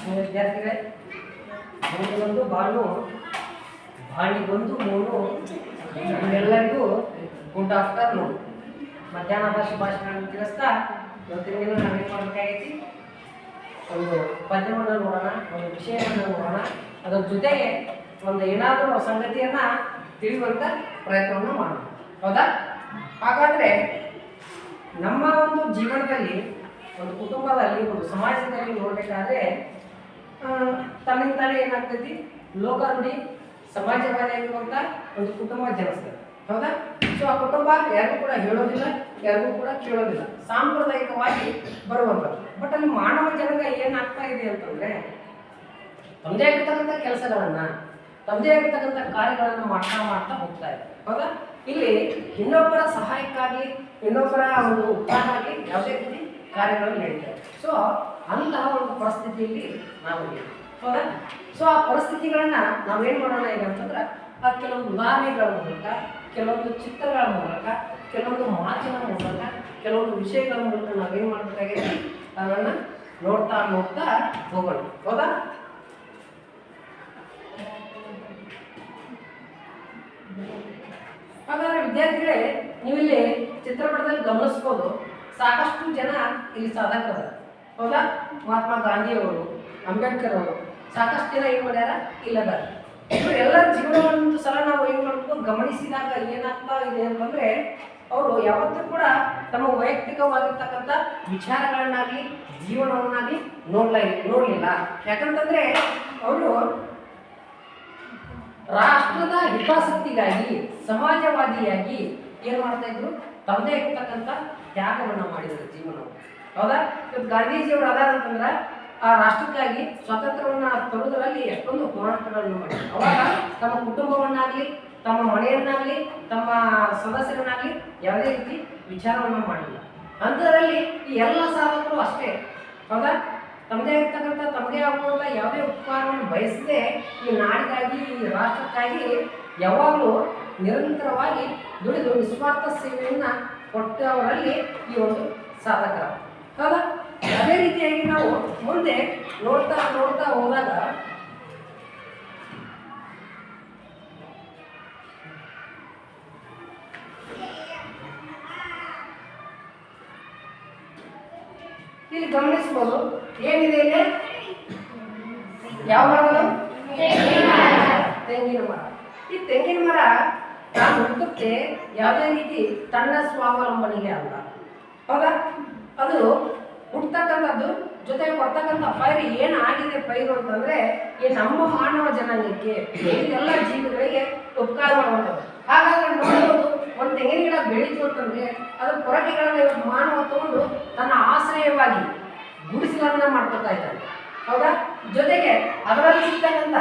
ವಿದ್ಯಾರ್ಥಿಗಳೇ, ಒಂದು ಬಾನು ಬಾಣಿಗೊಂದು ಮೂನು ಎಲ್ಲರಿಗೂ ಗುಡ್ ಆಫ್ಟರ್ನೂನ್. ಮಧ್ಯಾಹ್ನದ ಶುಭಾಶಯಗಳನ್ನು ತಿಳಿಸ್ತಾ ಇವತ್ತಿನ ದಿನ ನಾವೇನು ಮಾಡಬೇಕಾಗೈತಿ, ಒಂದು ಪದ್ಯವನ್ನು ನೋಡೋಣ, ಒಂದು ವಿಷಯವನ್ನು ನೋಡೋಣ, ಅದರ ಜೊತೆಗೆ ಒಂದು ಏನಾದರೂ ಸಂಗತಿಯನ್ನು ತಿಳಿಯುವಂಥ ಪ್ರಯತ್ನವನ್ನು ಮಾಡೋಣ. ಹೌದಾ? ಹಾಗಾದರೆ ನಮ್ಮ ಒಂದು ಜೀವನದಲ್ಲಿ, ಒಂದು ಕುಟುಂಬದಲ್ಲಿ, ಒಂದು ಸಮಾಜದಲ್ಲಿ ನೋಡಬೇಕಾದ್ರೆ ತನ್ನಿಂತಾನೆ ಏನಾಗ್ತೈತಿ, ಲೋಕ ನುಡಿ ಸಮಾಜವಾದಿಯಾಗಿರುವಂಥ ಒಂದು ಕುಟುಂಬ ಜನಿಸ್ತದೆ. ಹೌದಾ? ಸೊ ಆ ಕುಟುಂಬ ಯಾರಿಗೂ ಕೂಡ ಹೇಳೋದಿಲ್ಲ, ಯಾರಿಗೂ ಕೂಡ ಕೇಳೋದಿಲ್ಲ, ಸಾಂಪ್ರದಾಯಿಕವಾಗಿ ಬರುವಂಥದ್ದು. ಬಟ್ ಅಲ್ಲಿ ಮಾನವ ಜನಾಂಗ ಏನಾಗ್ತಾ ಇದೆ ಅಂತಂದರೆ, ತಮ್ಮದೇ ಆಗಿರ್ತಕ್ಕಂಥ ಕೆಲಸಗಳನ್ನು, ತಮ್ಮದೇ ಆಗಿರ್ತಕ್ಕಂಥ ಕಾರ್ಯಗಳನ್ನು ಮಾಡ್ತಾ ಹೋಗ್ತಾ ಇದೆ. ಹೌದಾ? ಇಲ್ಲಿ ಇನ್ನೊಬ್ಬರ ಸಹಾಯಕ್ಕಾಗಿ, ಇನ್ನೊಬ್ಬರ ಒಂದು ಉತ್ಸಾಹಕ್ಕಾಗಿ ಯಾವುದೇ ರೀತಿ ಕಾರ್ಯಗಳು ನಡೀತವೆ. ಸೊ ಅಂತಹ ಒಂದು ಪರಿಸ್ಥಿತಿಯಲ್ಲಿ ನಾವು ಇದ್ದೀವಿ. ಹೌದಾ? ಸೊ ಆ ಪರಿಸ್ಥಿತಿಗಳನ್ನು ನಾವೇನು ಮಾಡೋಣ ಈಗ ಅಂತಂದ್ರೆ, ಆ ಕೆಲವೊಂದು ಉದಾಹರಣೆಗಳ ಮೂಲಕ, ಕೆಲವೊಂದು ಚಿತ್ರಗಳ ಮೂಲಕ, ಕೆಲವೊಂದು ಮಾತಿನ ಮೂಲಕ, ಕೆಲವೊಂದು ವಿಷಯಗಳ ಮೂಲಕ ನಾವೇನು ಮಾಡಬೇಕಾಗಿದೆ, ಅದನ್ನು ನೋಡ್ತಾ ಹೋಗೋಣ. ಹೌದಾ? ಹಾಗಾದ್ರೆ ವಿದ್ಯಾರ್ಥಿಗಳೇ, ನೀವಿಲ್ಲಿ ಚಿತ್ರಪಟದಲ್ಲಿ ಗಮನಿಸ್ಬೋದು, ಸಾಕಷ್ಟು ಜನ ಇಲ್ಲಿ ಸಾಧಕರು. ಹೌದಾ? ಮಹಾತ್ಮ ಗಾಂಧಿಯವರು, ಅಂಬೇಡ್ಕರ್ ಅವರು, ಸಾಕಷ್ಟು ಜನ ಏನು ಮಾಡ್ಯಾರ ಇಲ್ಲದಾರ. ಎಲ್ಲರ ಜೀವನವನ್ನು ಸಲ ನಾವು ಏನು ಮಾಡ್ಬೇಕು, ಗಮನಿಸಿದಾಗ ಏನಾಗ್ತಾ ಇದೆ ಅಂತಂದರೆ, ಅವರು ಯಾವತ್ತೂ ಕೂಡ ತಮ್ಮ ವೈಯಕ್ತಿಕವಾಗಿರ್ತಕ್ಕಂಥ ವಿಚಾರಗಳನ್ನಾಗಲಿ ಜೀವನವನ್ನಾಗಲಿ ನೋಡಲಿಲ್ಲ. ಯಾಕಂತಂದರೆ ಅವರು ರಾಷ್ಟ್ರದ ಹಿತಾಸಕ್ತಿಗಾಗಿ, ಸಮಾಜವಾದಿಯಾಗಿ ಏನು ಮಾಡ್ತಾ ಇದ್ರು, ತಮ್ಮದೇ ಇರ್ತಕ್ಕಂಥ ತ್ಯಾಗವನ್ನು ಮಾಡಿದರು ಜೀವನವು. ಹೌದಾ? ಇವತ್ತು ಗಾಂಧೀಜಿಯವರು ಅದಾರ ಅಂತಂದ್ರೆ, ಆ ರಾಷ್ಟ್ರಕ್ಕಾಗಿ ಸ್ವಾತಂತ್ರ್ಯವನ್ನು ತರುವುದರಲ್ಲಿ ಎಷ್ಟೊಂದು ಹೋರಾಟಗಳನ್ನು ಮಾಡಿದರು. ಅವಾಗ ತಮ್ಮ ಕುಟುಂಬವನ್ನಾಗಲಿ, ತಮ್ಮ ಮನೆಯನ್ನಾಗಲಿ, ತಮ್ಮ ಸದಸ್ಯರನ್ನಾಗಲಿ ಯಾವುದೇ ರೀತಿ ವಿಚಾರವನ್ನು ಮಾಡಿಲ್ಲ. ಅಂಥದ್ರಲ್ಲಿ ಈ ಎಲ್ಲ ಸಾಧಕರು ಅಷ್ಟೇ. ಹೌದಾ? ತಮ್ಮದೇ ಇರ್ತಕ್ಕಂಥ, ತಮ್ಮದೇ ಆಗುವಂಥ ಯಾವುದೇ ಉಪಕಾರವನ್ನು ಬಯಸದೆ ಈ ನಾಡಿಗಾಗಿ, ಈ ರಾಷ್ಟ್ರಕ್ಕಾಗಿ ಯಾವಾಗಲೂ ನಿರಂತರವಾಗಿ ದುಡಿದು ನಿಸ್ವಾರ್ಥ ಸೇವೆಯನ್ನು ಕೊಟ್ಟವರಲ್ಲಿ ಈ ಒಂದು ಸಾಧಕರ. ಹೌದಾ? ಅದೇ ರೀತಿಯಾಗಿ ನಾವು ಮುಂದೆ ನೋಡ್ತಾ ಹೋದಾಗ ಇಲ್ಲಿ ಗಮನಿಸಬಹುದು, ಏನಿದೆ ಇಲ್ಲಿ, ಯಾವ ಮರ? ತೆಂಗಿನ ಮರ. ಈ ತೆಂಗಿನ ಮರ ನಾನು ಹುಟ್ಟುತ್ತೆ ಯಾವುದೇ ರೀತಿ ತನ್ನ ಸ್ವಾವಲಂಬನೆಗೆ ಅಲ್ಲ. ಹೌದಾ? ಅದು ಹುಟ್ಟತಕ್ಕಂಥದ್ದು, ಜೊತೆಗೆ ಕೊಡ್ತಕ್ಕಂಥ ಪೈರು ಏನಾಗಿದೆ ಪೈರು ಅಂತಂದರೆ, ಈ ನಮ್ಮ ಮಾನವ ಜನಾಂಗಕ್ಕೆ, ಎಲ್ಲ ಜೀವಿಗಳಿಗೆ ಉಪಕಾರ ಮಾಡುವಂಥದ್ದು. ಹಾಗಾದ್ರೆ ನೋಡ್ಬೋದು, ಒಂದು ತೆಂಗಿನ ಗಿಡ ಬೆಳೀತು ಅಂತಂದರೆ ಅದರ ಪೊರಕೆಗಳನ್ನು ಇವತ್ತು ಮಾನವ ತಗೊಂಡು ತನ್ನ ಆಶ್ರಯವಾಗಿ ಗುಡಿಸಲನ್ನು ಮಾಡ್ಕೊತಾ ಇದ್ದಾನೆ. ಹೌದಾ? ಜೊತೆಗೆ ಅದರಲ್ಲಿ ಸಿಗ್ತಕ್ಕಂಥ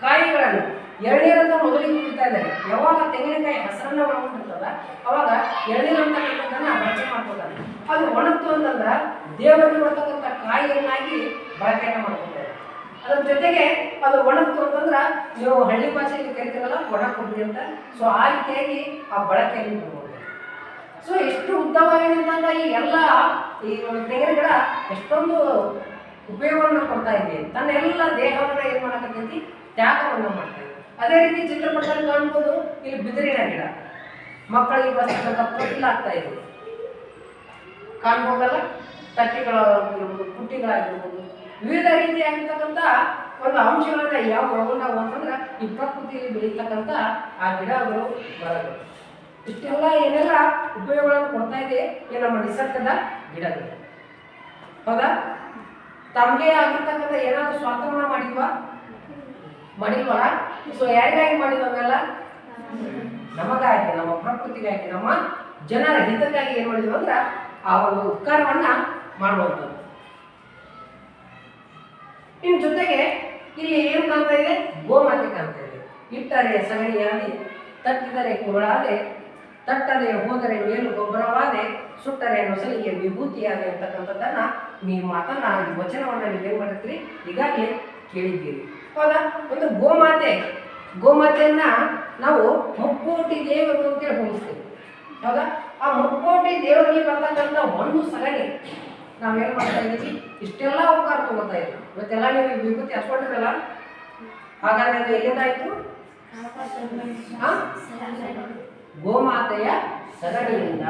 ಕಾಯಿಗಳನ್ನು ಎಳ್ನೀರಂತ ಮೊದಲಿಗೆ ಕುಡಿತಾ ಇದ್ದಾರೆ. ಯಾವಾಗ ತೆಂಗಿನಕಾಯಿ ಹಸರನ್ನ ಒಣಗಿರ್ತದ ಅವಾಗ ಎಳ್ನೀರು ಅಂತಕ್ಕಂಥದ್ದನ್ನು ಬಳಕೆ ಮಾಡ್ಕೊತಾರೆ. ಅದು ಒಣಗ್ತು ಅಂತಂದ್ರೆ ದೇವರಿಗೆ ಬರ್ತಕ್ಕಂಥ ಕಾಯಿಯನ್ನಾಗಿ ಬಳಕೆಯನ್ನು ಮಾಡ್ಕೊತಾರೆ. ಅದ್ರ ಜೊತೆಗೆ ಅದು ಒಣಗ್ತು ಅಂತಂದ್ರೆ ನೀವು ಹಳ್ಳಿ ಭಾಷೆಯಲ್ಲಿ ಕರಿತೀರಲ್ಲ, ಒಣ ಕೊಬ್ಬರಿ ಅಂತ. ಸೊ ಆ ರೀತಿಯಾಗಿ ಆ ಬಳಕೆಯಲ್ಲಿ ಬರ್ಬೋದು. ಸೊ ಎಷ್ಟು ಉದ್ದವಾಗಿ ನಿಂತಾಗ ಈ ಎಲ್ಲ ಈ ಒಂದು ತೆಂಗಿನ ಗಿಡ ಎಷ್ಟೊಂದು ಉಪಯೋಗವನ್ನು ಕೊಡ್ತಾ ಇದೆ. ತನ್ನ ಎಲ್ಲ ದೇಹವನ್ನು ಏನು ಮಾಡಕತ್ತೈತಿ, ತ್ಯಾಗವನ್ನು ಮಾಡ್ತಾ ಇದೆ. ಅದೇ ರೀತಿ ಚಿತ್ರಪಟದಲ್ಲಿ ಕಾಣ್ಬೋದು, ಇಲ್ಲಿ ಬಿದಿರಿನ ಗಿಡ ಮಕ್ಕಳಿಗೆ ಬರ್ತಕ್ಕಂಥ ತೊಟ್ಟಿಲು ಆಗ್ತಾ ಇದೆ. ಕಾಣ್ಬೋದಲ್ಲ, ತಟ್ಟೆಗಳಾಗಿರ್ಬೋದು, ಪುಟ್ಟಿಗಳಾಗಿರ್ಬೋದು, ವಿವಿಧ ರೀತಿಯಾಗಿರ್ತಕ್ಕಂಥ ಒಂದು ಅಂಶಗಳನ್ನ ಯಾವ ಒಳಗೊಂಡಾವು ಅಂತಂದ್ರೆ ಈ ಪ್ರಕೃತಿಯಲ್ಲಿ ಬೆಳೀತಕ್ಕಂಥ ಆ ಗಿಡಗಳು, ಮರಗಳು, ಇಷ್ಟೆಲ್ಲ ಏನೆಲ್ಲ ಉಪಯೋಗಗಳನ್ನು ಕೊಡ್ತಾ ಇದೆ ಈ ನಮ್ಮ ನಿಸರ್ಗದ ಗಿಡಗಳು. ಹೌದಾ? ತಮಗೆ ಆಗಿರ್ತಕ್ಕಂಥ ಏನಾದರೂ ಸ್ವಾರ್ಥವನ್ನು ಮಾಡಿಲ್ವಲ್ಲ? ಸೊ ಯಾರಿಗಾಗಿ ಮಾಡಿದವೆಲ್ಲ? ನಮಗಾಗಿ, ನಮ್ಮ ಪ್ರಕೃತಿಗಾಗಿ, ನಮ್ಮ ಜನರ ಹಿತಕ್ಕಾಗಿ ಏನು ಮಾಡಿದ್ವು ಅಂದ್ರೆ ಆ ಒಂದು ಉಪಕಾರವನ್ನು ಮಾಡುವಂಥದ್ದು. ಇನ್ನು ಜೊತೆಗೆ ಇಲ್ಲಿ ಏನು ಕಾಣ್ತಾ ಇದೆ, ಗೋಮಾತೆ ಕಾಣ್ತಾ ಇದೆ. ಇಟ್ಟರೆ ಸಗಣಿಯಾದೆ, ತಟ್ಟಿದರೆ ಕುರುಳಾದೆ, ತಟ್ಟದೆ ಹೋದರೆ ಮೇಲು ಗೊಬ್ಬರವಾದೆ, ಸುಟ್ಟರೆ ನೊಸಲಿಗೆ ವಿಭೂತಿಯಾದೆ ಅಂತಕ್ಕಂಥದ್ದನ್ನು ನೀವು ಮಾತನ್ನ, ಈ ವಚನವನ್ನು ನೀವೇನು ಮಾಡಿರ್ತೀರಿ, ಈಗಾಗಲೇ ಕೇಳಿದ್ದೀರಿ. ಹೌದಾ? ಒಂದು ಗೋಮಾತೆಯನ್ನ ನಾವು ಮುಕ್ಕೋಟಿ ದೇವರು ಅಂತೇಳಿ ಹೋಲಿಸ್ತೇವೆ. ಹೌದಾ? ಆ ಮುಕ್ಕೋಟಿ ದೇವರಲ್ಲಿ ಬರ್ತಕ್ಕಂಥ ಒಂದು ಸಗಣಿ ನಾವೇನು ಮಾಡ್ತಾ ಇದ್ದೀವಿ, ಇಷ್ಟೆಲ್ಲ ಉಪಕಾರ ತಗೋತಾ ಇದ್ದೀವಿ. ಇವತ್ತೆಲ್ಲ ನೀವು ವಿಭೂತಿ ಹಚ್ಕೊಂಡಿರಲ್ಲ, ಹಾಗಾದ್ರೆ ಅದು ಎಲ್ಲಿಂದ ಆಯಿತು? ಗೋಮಾತೆಯ ಸಗಣಿಯಿಂದ.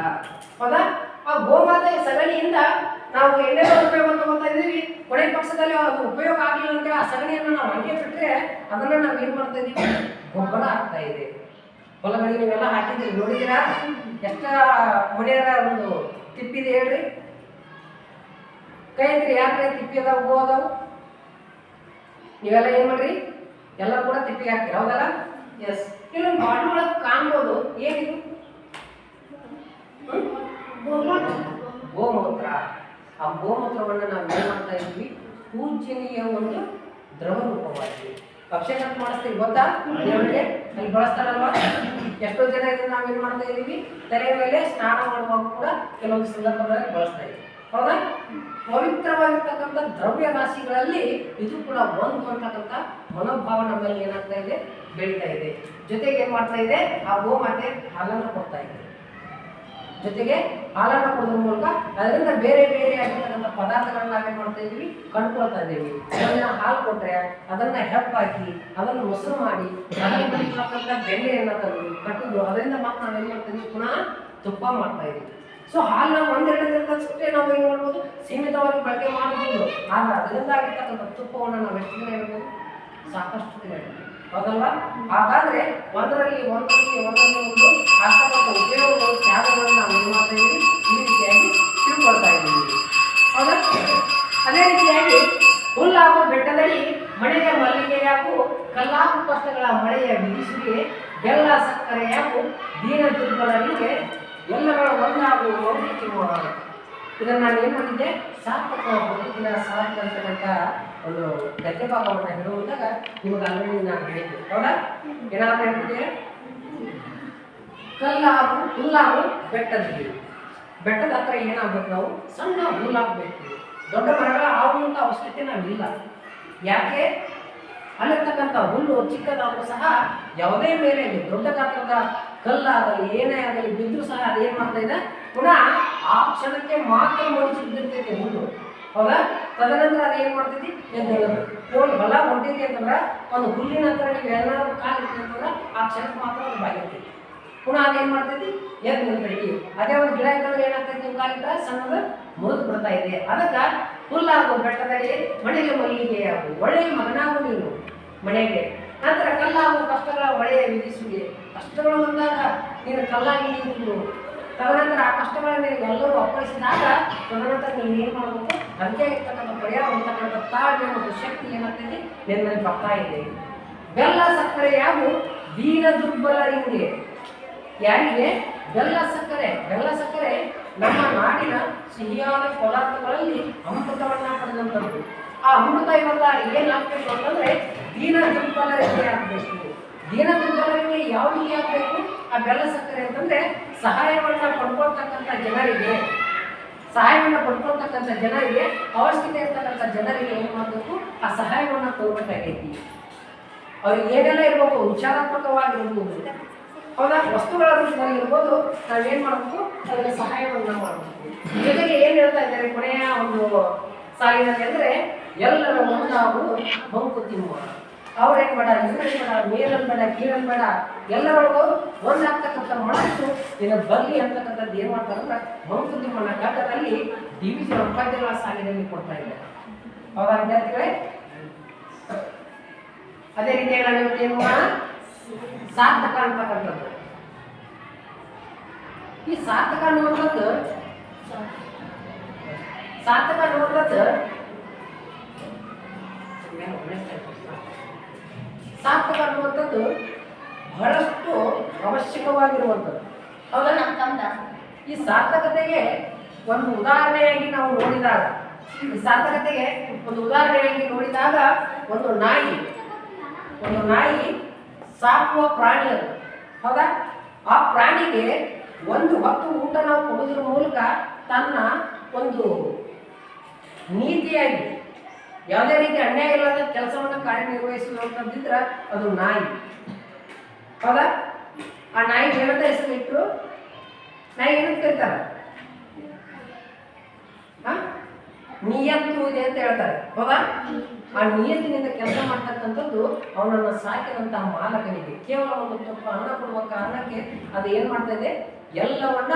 ಹೌದಾ? ಆ ಗೋಮಾತೆಯ ಸಗಣಿಯಿಂದ ನಾವು ಎಲ್ಲೆಲ್ಲ ಉಪಯೋಗ ತಗೋತಾ ಇದ್ದೀವಿ. ಕೊನೆ ಪಕ್ಷದಲ್ಲಿ ಅದು ಉಪಯೋಗ ಆಗಲಿಲ್ಲ ಅಂದ್ರೆ ಆ ಸಗಣಿಯನ್ನು ನಾವು ಹಂಗೆ ಬಿಟ್ಟರೆ ಅದನ್ನ ನಾವು ಏನು ಮಾಡ್ತಾ ಇದ್ದೀವಿ? ಗೊಬ್ಬರ ಆಗ್ತಾ ಇದೆ. ಹೊಲಗಳಿಗೆ ನೀವೆಲ್ಲ ಹಾಕಿದ್ದೀರಿ, ನೋಡಿದ್ದೀರಾ? ಎಷ್ಟ ಮನೆಯರ ಒಂದು ತಿಪ್ಪಿದೆ ಹೇಳ್ರಿ, ಕೈ ಐತ್ರಿ ಯಾರ ಕಡೆ ತಿಪ್ಪಿ ಅದಾವ, ಹೂ ಅದಾವು, ನೀವೆಲ್ಲ ಏನ್ ಮಾಡ್ರಿ? ಎಲ್ಲ ಕೂಡ ತಿಪ್ಪಿಗೆ ಹಾಕ್ತೀರಿ, ಹೌದಲ್ಲ? ಎಸ್. ಇಲ್ಲೊಂದು ಬಾಟಲ್ ಒಳಗೆ ಕಾಣ್ಬೋದು, ಏನಿದು? ಗೋಮೂತ್ರ. ಆ ಗೋಮೂತ್ರವನ್ನು ನಾವು ಏನ್ ಮಾಡ್ತಾ ಇದ್ವಿ? ಪೂಜನೀಯ ಒಂದು ದ್ರವ ರೂಪವಾಗಿದೆ. ಅಭಿಷೇಕ ಮಾಡಿಸ್ತೀವಿ, ಗೊತ್ತಾ? ದೇವರಿಗೆ ಅಲ್ಲಿ ಬಳಸ್ತಾರಲ್ವಾ? ಎಷ್ಟೋ ಜನ ಇದನ್ನ ನಾವೇನ್ ಮಾಡ್ತಾ ಇದೀವಿ? ತಲೆ ಮೇಲೆ ಸ್ನಾನ ಮಾಡುವಾಗ ಕೂಡ ಕೆಲವೊಂದು ಸಂದರ್ಭಗಳಲ್ಲಿ ಬಳಸ್ತಾ ಇದ್ದೀವಿ, ಹೌದಾ? ಪವಿತ್ರವಾಗಿರ್ತಕ್ಕಂಥ ದ್ರವ್ಯ ರಾಶಿಗಳಲ್ಲಿ ಇದು ಕೂಡ ಒಂದು ಅಂತಕ್ಕಂಥ ಮನೋಭಾವ ನಮ್ಮಲ್ಲಿ ಏನಾಗ್ತಾ ಇದೆ? ಬೆಳೀತಾ ಇದೆ. ಜೊತೆಗೆ ಏನ್ ಮಾಡ್ತಾ ಇದೆ? ಆ ಗೋಮಾತೆ ಹಾಲನ್ನು ಕೊಡ್ತಾ ಇದೆ. ಜೊತೆಗೆ ಹಾಲನ್ನು ಕೊಡೋದ್ರ ಮೂಲಕ ಅದರಿಂದ ಬೇರೆ ಬೇರೆ ಆಗಿರ್ತಕ್ಕಂಥ ಪದಾರ್ಥಗಳನ್ನ ನಾವೇನ್ ಮಾಡ್ತಾ ಇದೀವಿ? ಕಂಡುಕೊಳ್ತಾ ಇದ್ದೀವಿ. ಅದನ್ನ ಹಾಲು ಕೊಟ್ರೆ ಅದನ್ನ ಹೆಪ್ಪಾಕಿ ಅದನ್ನು ಮೊಸರು ಮಾಡಿ ಅದನ್ನು ಬೆಣ್ಣೆಯನ್ನ ತಂದು ಕಟ್ಟುದು, ಅದರಿಂದ ಮಾತ್ರ ನಾವೇನ್ ಮಾಡ್ತಾ ಇದೀವಿ? ಪುನಃ ತುಪ್ಪ ಮಾಡ್ತಾ ಇದೀವಿ. ಸೊ ಹಾಲನ್ನ ಒಂದೆರಡು ದಿನದಷ್ಟೇ ನಾವು ಏನು ಮಾಡ್ಬೋದು? ಸೀಮಿತವಾಗಿ ಬಳಕೆ ಮಾಡಬಹುದು. ಆದ್ರೆ ಅದರಿಂದ ಆಗಿರ್ತಕ್ಕಂಥ ತುಪ್ಪವನ್ನು ನಾವು ಎಷ್ಟು ದಿನ ಇಡ್ಬೋದು? ಸಾಕಷ್ಟು ದಿನ ಇಡ್ಬೋದು, ಹೌದಲ್ವಾ? ಹಾಗಾದ್ರೆ ಒಂದರಲ್ಲಿ ಒಂದು ಆಗ್ತಕ್ಕಂಥ ಉಪಯೋಗಗಳು, ತ್ಯಾಗಗಳನ್ನು ನಾವು ಏನು ಮಾಡ್ತಾ ಇದ್ದೀವಿ? ಈ ರೀತಿಯಾಗಿ ತಿಳ್ಕೊಳ್ತಾ ಇದ್ದೀವಿ, ಹೌದಾ? ಅದೇ ರೀತಿಯಾಗಿ ಹುಲ್ಲಾಗು ಬೆಟ್ಟದಲ್ಲಿ ಮಳೆಯ ಮಲ್ಲಿಗೆಯಾಗು, ಕಲ್ಲಾಗು ಕಷ್ಟಗಳ ಮಳೆಯ ಬಿಡಿಸುಗೆ, ಬೆಲ್ಲ ಸಕ್ಕರೆಯಾಗು ದೀನ ದುರ್ಬಲರಿಗೆ ಎಲ್ಲಗಳ ಒಂದಾಗುವ ಮೌಲ್ಯಕ್ಕಿರುವ. ಇದನ್ನು ನಾನು ಏನು ಮಾಡಿದ್ದೆ? ಸಾರ್ಥಕ ಬದುಕಿನ ಸಾರ್ಥಕ ಅಂತಕ್ಕಂಥ ಒಂದು ಗದ್ಯ ಭಾಗವನ್ನು ಹೇಳುವಂದಾಗ ನಿಮಗೆ ಆಲ್ರೆಡಿ ನಾನು ಹೇಳಿದ್ದೆ, ಹೌದಾ? ಏನಾದ್ರು ಹೇಳ್ತಿದ್ದೆ? ಕಲ್ಲಾಗು ಹುಲ್ಲಾಗು ಬೆಟ್ಟದಲ್ಲಿ, ಬೆಟ್ಟದ ಹತ್ರ ಏನಾಗಬೇಕು? ನಾವು ಸಣ್ಣ ಹುಲ್ಲಾಗಬೇಕು. ದೊಡ್ಡ ಮರಗಳ ಆಗುವಂಥ ಅವಶ್ಯಕತೆ ನಾವಿಲ್ಲ. ಯಾಕೆ? ಅಲ್ಲಿರ್ತಕ್ಕಂಥ ಹುಲ್ಲು ಚಿಕ್ಕದಾದರೂ ಸಹ ಯಾವುದೇ ಮೇಲೆ ದೊಡ್ಡ ಗಾತ್ರದ ಕಲ್ಲಾಗಲಿ ಏನೇ ಆಗಲಿ ಬಿದ್ದರೂ ಸಹ ಅದೇನು ಮಾಡ್ತಾ ಇದೆ? ಪುನಃ ಆ ಕ್ಷಣಕ್ಕೆ ಮಾತ್ರ ಮಡಿಸಿ ಬಿದ್ದಿರ್ತೈತೆ ಹುಲ್ಲು, ಹೌದಾ? ತದನಂತರ ಅದೇನು ಮಾಡ್ತೈತಿ? ಹೊಲ ಹೊಂಟೈತಿ ಅಂತಂದ್ರೆ ಒಂದು ಹುಲ್ಲಿನ ಹತ್ರ ನೀವು ಏನಾದ್ರು ಕಾಲಿರ್ತೀವಿ ಅಂತಂದ್ರೆ ಆ ಕ್ಷಣಕ್ಕೆ ಮಾತ್ರ ಅದು ಬಾಗಿರ್ತೈತಿ. ಪುನಃ ಅದೇನು ಮಾಡ್ತೈತಿ? ಎದ್ದು ನಿಲ್ತೈತಿ. ಅದೇ ಒಂದು ಗಿಡ ಇತ್ತಂದ್ರೆ ಏನಾಗ್ತೈತಿ? ನೀವು ಕಾಲಿಟ್ರೆ ಸಣ್ಣದು ಮುರಿದು ಬಿಡ್ತಾ ಇದೆ. ಅದಕ್ಕೆ ಹುಲ್ಲಾಗು ಬೆಟ್ಟದಲ್ಲಿ ಮನೆಗೆ ಮಲ್ಲಿಗೆಯಾಗು, ಒಳ್ಳೆಯ ಮಗನಾಗು ನೀನು ಮನೆಗೆ. ನಂತರ ಕಲ್ಲಾಗು ಕಷ್ಟಗಳ ಒಳ್ಳೆಯ ವಿಧಿಸುವೆ, ಕಷ್ಟಗಳು ಬಂದಾಗ ನೀನು ಕಲ್ಲಾಗಿ ನಿಂತು ತದನಂತರ ಆ ಕಷ್ಟಗಳನ್ನು ಎಲ್ಲರೂ ಅಪ್ಪಳಿಸಿದಾಗ ತದನಂತರ ನೀನು ಏನು ಮಾಡಬೇಕು? ಅದಕ್ಕೆ ಇರ್ತಕ್ಕಂಥ ಪರಿಹಾರ ಅಂತಕ್ಕಂಥ ತಾಳ್ಮೆ ಮತ್ತು ಶಕ್ತಿ ಏನಾಗ್ತೈತಿ? ನಿನ್ನಲ್ಲಿ ಬರ್ತಾ ಇದೆ. ಬೆಲ್ಲ ಸಕ್ಕರೆಯಾಗು ದೀನ ದುರ್ಬಲರಿಗೆ. ಯಾರಿಗೆ? ಬೆಲ್ಲ ಸಕ್ಕರೆ. ಬೆಲ್ಲ ಸಕ್ಕರೆ ನಮ್ಮ ನಾಡಿನ ಸಿಹಿಯಾದ ಪದಾರ್ಥಗಳಲ್ಲಿ ಅಮೃತವನ್ನ ಪಡೆದಂಥದ್ದು. ಆ ಅಮೃತ ಇವಾಗ ಏನಾಗಬೇಕು ಅಂತಂದ್ರೆ ದೀನ ದುರ್ಬಲರಿಗೆ ಆಗಬೇಕು. ದೀನ ದುರ್ಬಲರಿಗೆ ಯಾವ ರೀತಿ ಆಗಬೇಕು? ಆ ಬೆಲ್ಲ ಸಕ್ಕರೆ ಅಂತಂದ್ರೆ ಸಹಾಯವನ್ನ ಪಡ್ಕೊಳ್ತಕ್ಕಂಥ ಜನರಿಗೆ, ಸಹಾಯವನ್ನು ಪಡ್ಕೊಳ್ತಕ್ಕಂಥ ಜನರಿಗೆ, ಅವಶ್ಯಕತೆ ಇರ್ತಕ್ಕಂಥ ಜನರಿಗೆ ಏನು ಮಾಡಬೇಕು? ಆ ಸಹಾಯವನ್ನು ಕೊಡಬೇಕಾಗೈತಿ. ಅವ್ರಿಗೆ ಏನೆಲ್ಲ ಇರ್ಬೇಕು? ವಿಚಾರಾತ್ಮಕವಾಗಿರ್ಬೋದು, ಹೌದಾ? ವಸ್ತುಗಳ ರೂಪದಲ್ಲಿ ಇರ್ಬೋದು. ನಾವೇನು ಮಾಡಬೇಕು? ಅದಕ್ಕೆ ಸಹಾಯವನ್ನು ಮಾಡಬೇಕು. ಜೊತೆಗೆ ಏನು ಹೇಳ್ತಾ ಇದ್ದಾರೆ ಕೊನೆಯ ಒಂದು ಸಾಲಿನಲ್ಲಿ ಅಂದರೆ ಎಲ್ಲರ ಒಂದಾಗು ಮಂಕುತಿಮ್ಮ. ಅವ್ರೇನು ಬೇಡ, ಇವ್ರೇನು ಬೇಡ, ಮೇಲನ್ ಬೇಡ, ಕೀಳನ್ ಬೇಡ, ಎಲ್ಲರೊಳಗೂ ಒಂದಾಗ್ತಕ್ಕಂಥ ಮನಸ್ಸು ನಿನ್ನ ಬರಲಿ ಅಂತಕ್ಕಂಥದ್ದು ಏನು ಮಾಡ್ತಾರಂದ್ರೆ ಮಂಕುತಿಮ್ಮನ ಘಟ್ಟದಲ್ಲಿ ಡಿವಿಷನ್ ಪದ್ಯಗಳ ಸಾಲಿನಲ್ಲಿ ಕೊಡ್ತಾ ಇದ್ದಾರೆ, ಹೌದಾ ವಿದ್ಯಾರ್ಥಿಗಳೇ? ಅದೇ ರೀತಿಯಾಗಿ ನಾವು ಇವತ್ತು ಏನು ಮಾಡೋಣ? ಸಾರ್ಥಕ ಅಂತಕ್ಕಂಥದ್ದು. ಈ ಸಾರ್ಥಕ ಅನ್ನುವಂಥದ್ದು ಬಹಳಷ್ಟು ಅವಶ್ಯಕವಾಗಿರುವಂಥದ್ದು, ಹೌದಾ? ಈ ಸಾರ್ಥಕತೆಗೆ ಒಂದು ಉದಾಹರಣೆಯಾಗಿ ನಾವು ನೋಡಿದಾಗ, ಒಂದು ನಾಯಿ ಸಾಕುವ ಪ್ರಾಣಿ ಅದು, ಹೌದಾ? ಆ ಪ್ರಾಣಿಗೆ ಒಂದು ಹೊತ್ತು ಊಟ ನಾವು ಕೊಡೋದ್ರ ಮೂಲಕ ತನ್ನ ಒಂದು ನೀತಿಯಾಗಿ ಯಾವುದೇ ರೀತಿ ಅನ್ಯಾಯ ಇಲ್ಲದ ಕೆಲಸವನ್ನು ಕಾರ್ಯನಿರ್ವಹಿಸುವಂಥದ್ದಿದ್ರೆ ಅದು ನಾಯಿ, ಹೌದಾ? ಆ ನಾಯಿ ಏನಂತ ಹೆಸರು ಇಟ್ಟರು? ನಾಯಿ ಏನಂತ ಕರೀತಾರೆ? ನಿಯತ್ತು ಇದೆ ಅಂತ ಹೇಳ್ತಾರೆ. ಹೌದಾ? ಆ ನಿಯತ್ತಿನಿಂದ ಕೆಲಸ ಮಾಡ್ತಕ್ಕಂಥದ್ದು ಅವನನ್ನು ಸಾಕಿದಂತಹ ಮಾಲಕನಿಗೆ. ಕೇವಲ ಒಂದು ತುಪ್ಪ ಅನ್ನ ಕೊಡುವ ಕಾರಣಕ್ಕೆ ಅದು ಏನ್ ಮಾಡ್ತಾ ಇದೆ, ಎಲ್ಲವನ್ನ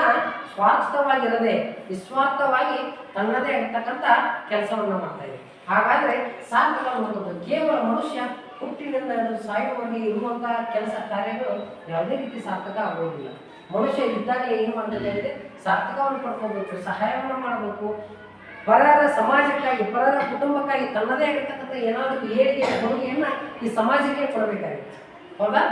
ಸ್ವಾರ್ಥವಾಗಿರದೆ ನಿಸ್ವಾರ್ಥವಾಗಿ ತನ್ನದೇ ಇರ್ತಕ್ಕಂಥ ಕೆಲಸವನ್ನ ಮಾಡ್ತಾ ಇದೆ. ಹಾಗಾದ್ರೆ ಸಾರ್ಥಕ ಅನ್ನುವಂಥದ್ದು ಕೇವಲ ಮನುಷ್ಯ ಹುಟ್ಟಿನಿಂದ ಸಾಯುವವರೆಗೆ ಇರುವಂತಹ ಕೆಲಸ ಕಾರ್ಯಗಳು ಯಾವುದೇ ರೀತಿ ಸಾರ್ಥಕ ಆಗೋದಿಲ್ಲ. ಮನುಷ್ಯ ಇದ್ದಾಗಲೇ ಏನು ಮಾಡಬೇಕಾಗಿದೆ, ಸಾರ್ಥಕವನ್ನು ಪಡ್ಕೋಬೇಕು, ಸಹಾಯವನ್ನು ಮಾಡಬೇಕು, ಪರರ ಸಮಾಜಕ್ಕಾಗಿ ಪರರ ಕುಟುಂಬಕ್ಕಾಗಿ ತನ್ನದೇ ಆಗಿರ್ತಕ್ಕಂಥ ಏನಾದರೂ ಏಳಿಗೆ ಕೊಡುಗೆಯನ್ನ ಈ ಸಮಾಜಕ್ಕೆ ಕೊಡಬೇಕಾಗಿದೆ. ಹೌದಾ?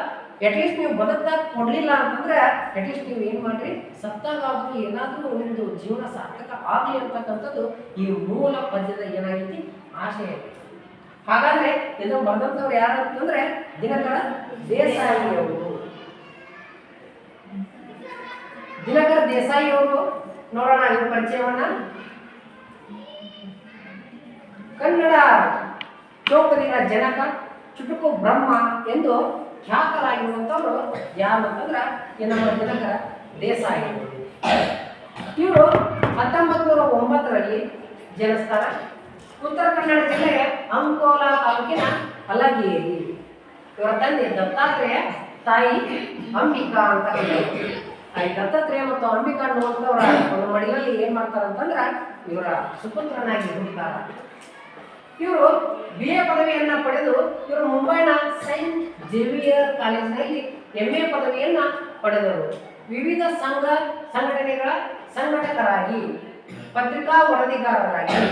ಅಟ್ಲೀಸ್ಟ್ ನೀವು ಬದುಕ್ದಾಗ ಕೊಡಲಿಲ್ಲ ಅಂತಂದ್ರೆ ಅಟ್ಲೀಸ್ಟ್ ನೀವು ಏನು ಮಾಡ್ರಿ, ಸತ್ತಾಗಾದ್ರೂ ಏನಾದರೂ ಒಂದು ಜೀವನ ಸಾರ್ಥಕ ಆಗಲಿ ಅಂತಕ್ಕಂಥದ್ದು ಈ ಮೂಲ ಪದ್ಯದ ಏನಾಗೈತಿ, ಆಶಯ. ಹಾಗಾದ್ರೆ ಇದನ್ನು ಬರೆದಂಥವ್ರು ಯಾರು ಅಂತಂದ್ರೆ ದಿನಕರ ದೇಸಾಯಿಯವರು. ದಿನಕರ ದೇಸಾಯಿಯವರು ನೋಡೋಣ ಇವ್ರ ಪರಿಚಯವನ್ನ. ಕನ್ನಡ ಚೌಕದಿನ ಜನಕ, ಚುಟುಕು ಬ್ರಹ್ಮ ಎಂದು ಖ್ಯಾತರಾಗಿರುವಂಥವ್ರು ಯಾರು ಅಂತಂದ್ರೆ ನಮ್ಮ ದಿನಕರ ದೇಸಾಯಿ. ಇವರು 1909ರಲ್ಲಿ ಜನಿಸ್ತಾರೆ. ಉತ್ತರ ಕನ್ನಡ ಜಿಲ್ಲೆಯ ಅಂಕೋಲಾ ತಾಲೂಕಿನ ಹಲಗೇರಿ. ಇವರ ತಂದೆ ದತ್ತಾತ್ರೇಯ, ತಾಯಿ ಅಂಬಿಕಾ ಅಂತ ಕರೀತಾರೆ. ಈ ದತ್ತಾತ್ರೇಯ ಮತ್ತು ಅಂಬಿಕಾ ಅನ್ನುವಂಥವ್ರ ಒಂದು ಮಡಿಲಲ್ಲಿ ಏನ್ ಮಾಡ್ತಾರ ಅಂತಂದ್ರೆ ಇವರ ಸುಪುತ್ರನಾಗಿ ಹುಡುಕ್ತಾರ. ಇವರು BA ಪದವಿಯನ್ನ ಪಡೆದು ಇವರು ಮುಂಬೈನ ಸೈಂಟ್ ಜೇವಿಯರ್ ಕಾಲೇಜಿನಲ್ಲಿ MA ಪದವಿಯನ್ನ ಪಡೆದರು. ವಿವಿಧ ಸಂಘಟನೆಗಳ ಸಂಘಟಕರಾಗಿ, ಪತ್ರಿಕಾ ವರದಿಗಾರರಾಗಿ,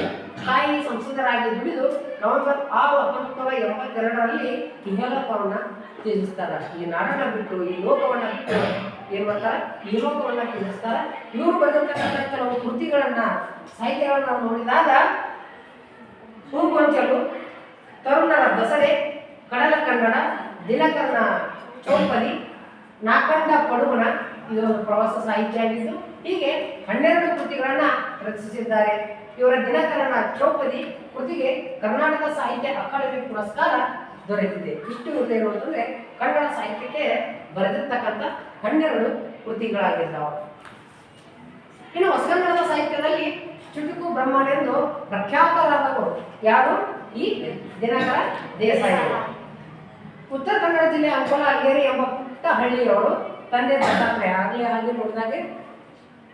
ಸ್ಥಾಯಿ ಸಂಸದರಾಗಿ ದುಡಿದು ನವೆಂಬರ್ 1982ರಲ್ಲಿ ಇಹಲೋಕವನ್ನ ತ್ಯಜಿಸ್ತಾರ. ಈ ನಾಡನ್ನ ಬಿಟ್ಟು, ಈ ಲೋಕವನ್ನ ಬಿಟ್ಟು ಏನ್ ಮಾಡ್ತಾರ, ಈ ಲೋಕವನ್ನ ತ್ಯಜಿಸ್ತಾರ. ಇವರು ಬರೆದಿರ್ತಕ್ಕಂಥ ಕೆಲವು ಕೃತಿಗಳನ್ನ, ಸಾಹಿತ್ಯಗಳನ್ನ ನೋಡಿದಾಗ ಹೂಗೊಂಚಲು, ತರುಣರ ದಸರೆ, ಕಡಲ ಕನ್ನಡ, ದಿನಕರನ ಚೌಪದಿ, ನಾಕಂಡ ಪಡುವಣ ಇದೊಂದು ಪ್ರವಾಸ ಸಾಹಿತ್ಯ ಆಗಿದ್ದು, ಹೀಗೆ 12 ಕೃತಿಗಳನ್ನ ರಚಿಸಿದ್ದಾರೆ. ಇವರ ದಿನಕರನ ಚೌಪದಿ ಕೃತಿಗೆ ಕರ್ನಾಟಕ ಸಾಹಿತ್ಯ ಅಕಾಡೆಮಿ ಪುರಸ್ಕಾರ ದೊರೆತಿದೆ. ಇಷ್ಟು ಏನು ಅಂತಂದ್ರೆ ಕನ್ನಡ ಸಾಹಿತ್ಯಕ್ಕೆ ಬರೆದಿರ್ತಕ್ಕಂಥ 12 ಕೃತಿಗಳಾಗಿದ್ದಾವೆ. ಇನ್ನು ಹೊಸಗನ್ನಡದ ಸಾಹಿತ್ಯದಲ್ಲಿ ಚುಟುಕು ಬ್ರಹ್ಮನೆಂದು ಪ್ರಖ್ಯಾತರಾದವರು ಯಾರು, ಈ ದಿನಕರ ದೇಸಾಯಿ. ಉತ್ತರ ಕನ್ನಡ ಜಿಲ್ಲೆ ಅಂಕೋಲಾ ಹಲಗೇರಿ ಎಂಬ ಪುಟ್ಟ ಹಳ್ಳಿಯವರು. ತಂದೆ ದತ್ತಾತ್ರೇಯ, ಆಗಲೇ ಹಾಗೆ ನೋಡಿದಾಗೆ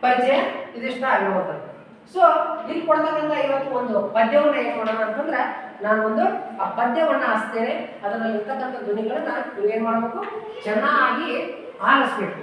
ಪರಿಚಯ ಇದಿಷ್ಟ ಆಗಿರುವಂಥದ್ದು. ಸೊ ಇಲ್ಲಿ ಕೊಡ್ತಕ್ಕಂಥ ಇವತ್ತು ಒಂದು ಪದ್ಯವನ್ನು ಏನ್ ಮಾಡೋಣ ಅಂತಂದ್ರೆ, ನಾನು ಒಂದು ಆ ಪದ್ಯವನ್ನ ಹಚ್ತೇನೆ. ಅದರಲ್ಲಿ ಇರ್ತಕ್ಕಂಥ ಧ್ವನಿಗಳನ್ನ ನೀವೇನ್ ಮಾಡ್ಬೇಕು, ಚೆನ್ನಾಗಿ ಆಲಿಸ್ಬೇಕು.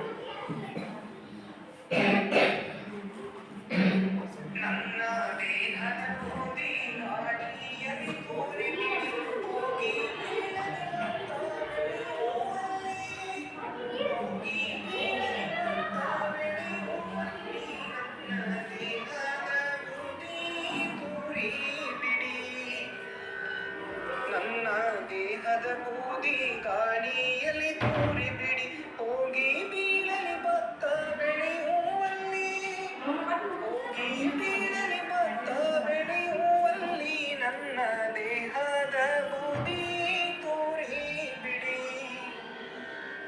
ದೇಹದ ಬೂದಿ ಗಾಳಿಯಲ್ಲಿ ತೂರಿ ಬಿಡಿ, ಹೋಗಿ ಬೀಳಲಿ ಭತ್ತ ಬೆಳೆಯುವಲ್ಲಿ, ಹೋಗಿ ಬೀಳಲಿ ಭತ್ತ ಬೆಳೆಯುವಲ್ಲಿ, ನನ್ನ ದೇಹದ ಬೂದಿ ತೂರಿ ಬಿಡಿ.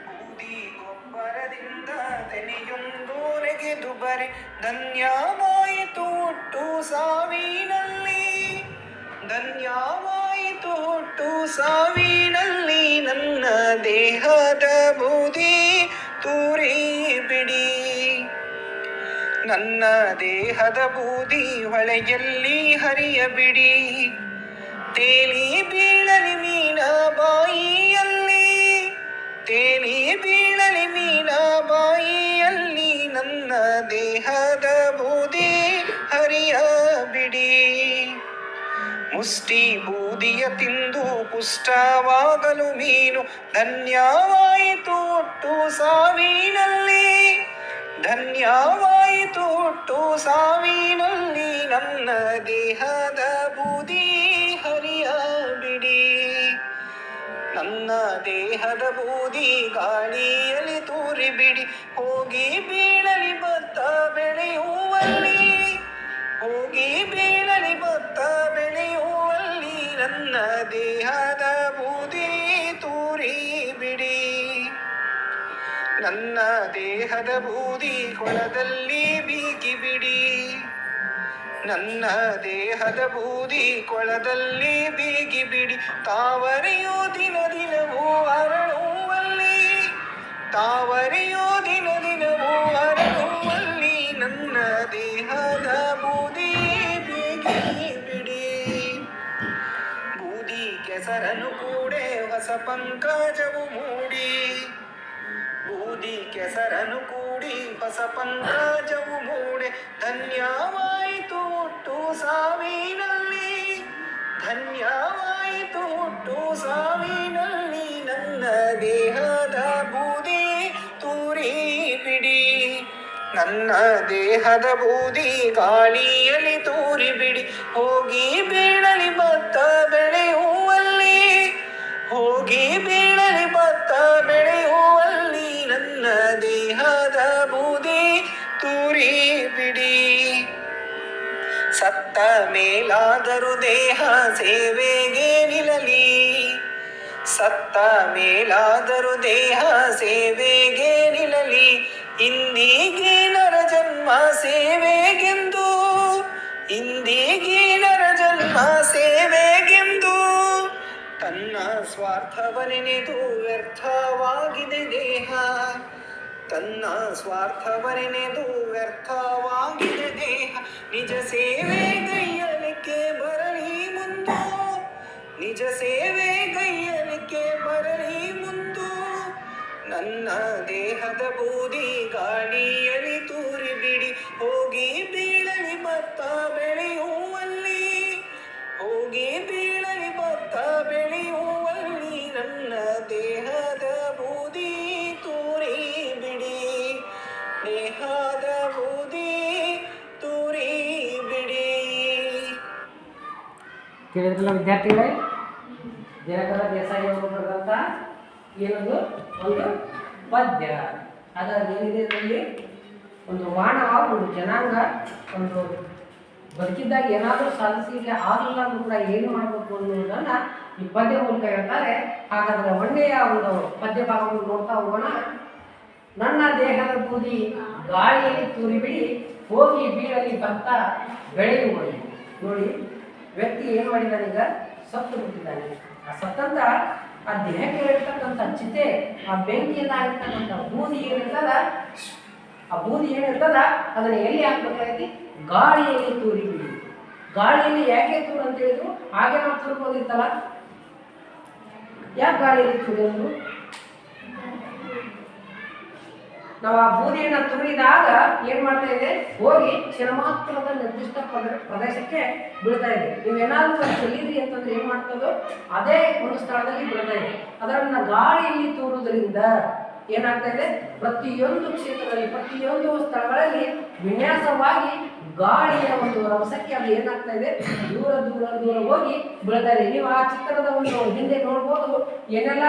ಬೂದಿ ಗೊಬ್ಬರದಿಂದ ತೆನೆಯೊಂದು ನೆಗೆದು ಬರೆ, ಧನ್ಯವಾಯಿತು ಹುಟ್ಟು ಸಾವಿನಲ್ಲಿ, ಧನ್ಯವಾಯಿತು ಹುಟ್ಟು ಸಾವಿನಲ್ಲಿ, ನನ್ನ ದೇಹದ ಬೂದಿ ತೂರಿ ಬಿಡಿ. ನನ್ನ ದೇಹದ ಬೂದಿ ಹೊಳೆಯಲ್ಲಿ ಹರಿಯಬಿಡಿ, ತೇಲಿ ಬೀಳಲಿ ಮೀನ ಬಾಯಿಯಲ್ಲಿ, ತೇಲಿ ಬೀಳಲಿ ಮೀನ ಬಾಯಿಯಲ್ಲಿ, ನನ್ನ ದೇಹದ ಬೂದಿ ಹರಿಯಬಿಡಿ. ಮುಷ್ಟಿ ಬೂದಿಯ ತಿಂದು ಪುಷ್ಟವಾಗಲು ಮೀನು, ಧನ್ಯವಾಯಿತು ಹುಟ್ಟು ಸಾವಿನಲ್ಲಿ, ಧನ್ಯವಾಯಿತು ಹುಟ್ಟು ಸಾವಿನಲ್ಲಿ, ನನ್ನ ದೇಹದ ಬೂದಿ ಹರಿಯಬಿಡಿ. ನನ್ನ ದೇಹದ ಬೂದಿ ಗಾಳಿಯಲ್ಲಿ ತೂರಿ ಬಿಡಿ, ಹೋಗಿ ಬೀಳಲಿ ಭತ್ತ ಬೆಳೆಯುವಲ್ಲಿ, ಹೋಗಿ ಬೀಳಲಿ ಭತ್ತ ಬೆಳೆಯುವಲ್ಲಿ, ನನ್ನ ದೇಹದ ಬೂದಿ ತೂರಿ ಬಿಡಿ. ನನ್ನ ದೇಹದ ಬೂದಿ ಹೊಲದಲ್ಲಿ ಬೀಗಿ ಬಿಡಿ, ನನ್ನ ದೇಹದ ಬೂದಿ ಕೊಳದಲ್ಲಿ ಬೀಗಿ ಬಿಡಿ ತಾವರೆಯೋ ದಿನ ದಿನವೂ ಅರಳುವಲ್ಲಿ ತಾವರೆಯೋ ದಿನ ದಿನವೂ ಅರಳುವಲ್ಲಿ ನನ್ನ ದೇಹದ ಬೂದಿ ಬೀಗಿ ಬಿಡಿ ಬೂದಿ ಕೆಸರನು ಕೂಡೆ ಹೊಸ ಪಂಕಜವು ಮೂಡಿ ಬೂದಿ ಕೆಸರನು ಕೂಡಿ ಹೊಸ ಪಂಕಜವು ಮೂಡೆ ಧನ್ಯವಾಯಿತು ಹುಟ್ಟು ಸಾವಿನಲ್ಲಿ ಧನ್ಯವಾಯಿತು ಹುಟ್ಟು ಸಾವಿನಲ್ಲಿ ನನ್ನ ದೇಹದ ಬೂದಿ ತೂರಿ ಬಿಡಿ ನನ್ನ ದೇಹದ ಬೂದಿ ಗಾಳಿಯಲ್ಲಿ ತೂರಿ ಬಿಡಿ ಹೋಗಿ ಬೀಳಲಿ ಭತ್ತ ಬೆಳೆಯುವಲ್ಲಿ ಹೋಗಿ ಬೀಳಲಿ ಭತ್ತ ಬೆಳೆಯುವಲ್ಲಿ ನನ್ನ ದೇಹದ ಬೂದಿ ತೂರಿ ಬಿಡಿ ಸತ್ತ ಮೇಲಾದರೂ ದೇಹ ಸೇವೆಗೆ ನಿಲ್ಲಲಿ ಸತ್ತ ಮೇಲಾದರೂ ದೇಹ ಸೇವೆಗೆ ನಿಲ್ಲಲಿ ಇಂದಿಗೆ ನರ ಜನ್ಮ ಸೇವೆಗೆಂದು ಇಂದಿಗೆ ನರ ಜನ್ಮ ಸೇವೆಗೆಂದು ತನ್ನ ಸ್ವಾರ್ಥವನೆನೆದು ವ್ಯರ್ಥವಾಗಿದೆ ದೇಹ ತನ್ನ ಸ್ವಾರ್ಥವನೆನೆದು ವ್ಯರ್ಥವಾಗಿದೆ ದೇಹ ನಿಜ ಸೇವೆ ಗೈಯಲಿಕ್ಕೆ ಬರಲಿ ಮುಂದು ನಿಜ ಸೇವೆ ಗೈಯಲಿಕ್ಕೆ ಬರಲಿ ಮುಂದು ನನ್ನ ದೇಹದ ಬೂದಿ ಗಾಳಿಯಲ್ಲಿ ತೂರಿ ಬಿಡಿ ಹೋಗಿ ಬೀಳಲಿ ಭತ್ತ ಬೆಳೆಯುವಲ್ಲಿ ಹೋಗಿ ಬೀಳಲಿ ಭತ್ತ ಬೆಳೆಯುವಲ್ಲಿ ನನ್ನ ದೇಹದ ಬೂದಿ ತೂರಿ ಬಿಡಿ ದೇಹದ ಬೂದಿ ತೂರಿ ಬಿಡಿ. ಕೇಳಿದ್ರಲ್ಲ ವಿದ್ಯಾರ್ಥಿಗಳೇ, ಜನಕರ ದೇಸಾಯಿ ಅವರು ಬರೆದಂಥ ಏನದು ಒಂದು ಪದ್ಯ. ಹಾಗಾಗಿ ಏನಿದೆ ಇದರಲ್ಲಿ ಒಂದು ಮಾನವ ಒಂದು ಜನಾಂಗ ಒಂದು ಬದುಕಿದ್ದಾಗ ಏನಾದರೂ ಸಾಧಿಸಲಿಕ್ಕೆ ಆಗಲಿಲ್ಲ ಅಂದ್ರೂ ಕೂಡ ಏನು ಮಾಡಬೇಕು ಅನ್ನೋದನ್ನು ಈ ಪದ್ಯ ಮೂಲಕ ಹೇಳ್ತಾರೆ. ಹಾಗಾದರೆ ಒಳ್ಳೆಯ ಒಂದು ಪದ್ಯ ಭಾಗವನ್ನು ನೋಡ್ತಾ ಹೋಗೋಣ. ನನ್ನ ದೇಹದ ಬೂದಿ ಗಾಳಿಯಲ್ಲಿ ತೂರಿ ಬಿಡಿ ಹೋಗಿ ಬೀಳಲಿ ಭತ್ತ ಬೆಳೆಯುವಲ್ಲಿ. ನೋಡಿ, ವ್ಯಕ್ತಿ ಏನು ಮಾಡಿದ್ದಾನೆ, ಈಗ ಸತ್ತು ಬಿಟ್ಟಿದ್ದಾನೆ. ಆ ಸತ್ತಂತ ಆ ದೇಹಕ್ಕೆ ಇರ್ತಕ್ಕಂಥ ಚಿತೆ, ಆ ಬೆಂಕಿಯಿಂದ ಆಗಿರ್ತಕ್ಕಂಥ ಬೂದಿ ಏನಿರ್ತದ, ಆ ಬೂದಿ ಏನಿರ್ತದ ಅದನ್ನು ಎಲ್ಲಿ ಹಾಕ್ಬೇಕಾಗೈತಿ? ಗಾಳಿಯಲ್ಲಿ ತೂರಿ ಬಿಡಿ. ಗಾಳಿಯಲ್ಲಿ ಯಾಕೆ ತೂರು ಅಂತ ಹೇಳಿದ್ರು? ಹಾಗೆ ನಾವು ತೂರ್ಬೋದಿತ್ತಲ್ಲ, ಯಾಕೆ ಗಾಳಿಯಲ್ಲಿ ತೂರಿದ್ರು? ನಾವು ಆ ಬೂದಿಯನ್ನು ತುರಿದಾಗ ಏನ್ ಮಾಡ್ತಾ ಇದೆ, ಹೋಗಿ ಕ್ಷಣಮಾತ್ರದ ನಿರ್ದಿಷ್ಟ ಪ್ರದೇಶಕ್ಕೆ ಬೀಳ್ತಾ ಇದೆ. ನೀವೇನಾದ್ರೂ ಚೆಲ್ಲಿದ್ರಿ ಅಂತಂದ್ರೆ ಏನ್ ಮಾಡ್ತದೋ ಅದೇ ಒಂದು ಸ್ಥಳದಲ್ಲಿ ಬೀಳ್ತಾ ಇದೆ. ಅದನ್ನ ಗಾಳಿಯಲ್ಲಿ ತೂರುವುದರಿಂದ ಏನಾಗ್ತಾ ಇದೆ, ಪ್ರತಿಯೊಂದು ಕ್ಷೇತ್ರದಲ್ಲಿ ಪ್ರತಿಯೊಂದು ಸ್ಥಳಗಳಲ್ಲಿ ವಿನ್ಯಾಸವಾಗಿ ಗಾಳಿಯ ಒಂದು ರಭಸಕ್ಕೆ ಅದು ಏನಾಗ್ತಾ ಇದೆ, ದೂರ ದೂರ ದೂರ ಹೋಗಿ ಬೀಳ್ತಾ ಇದೆ. ನೀವು ಆ ಚಿತ್ರದ ಒಂದು ಹಿಂದೆ ನೋಡ್ಬೋದು, ಏನೆಲ್ಲ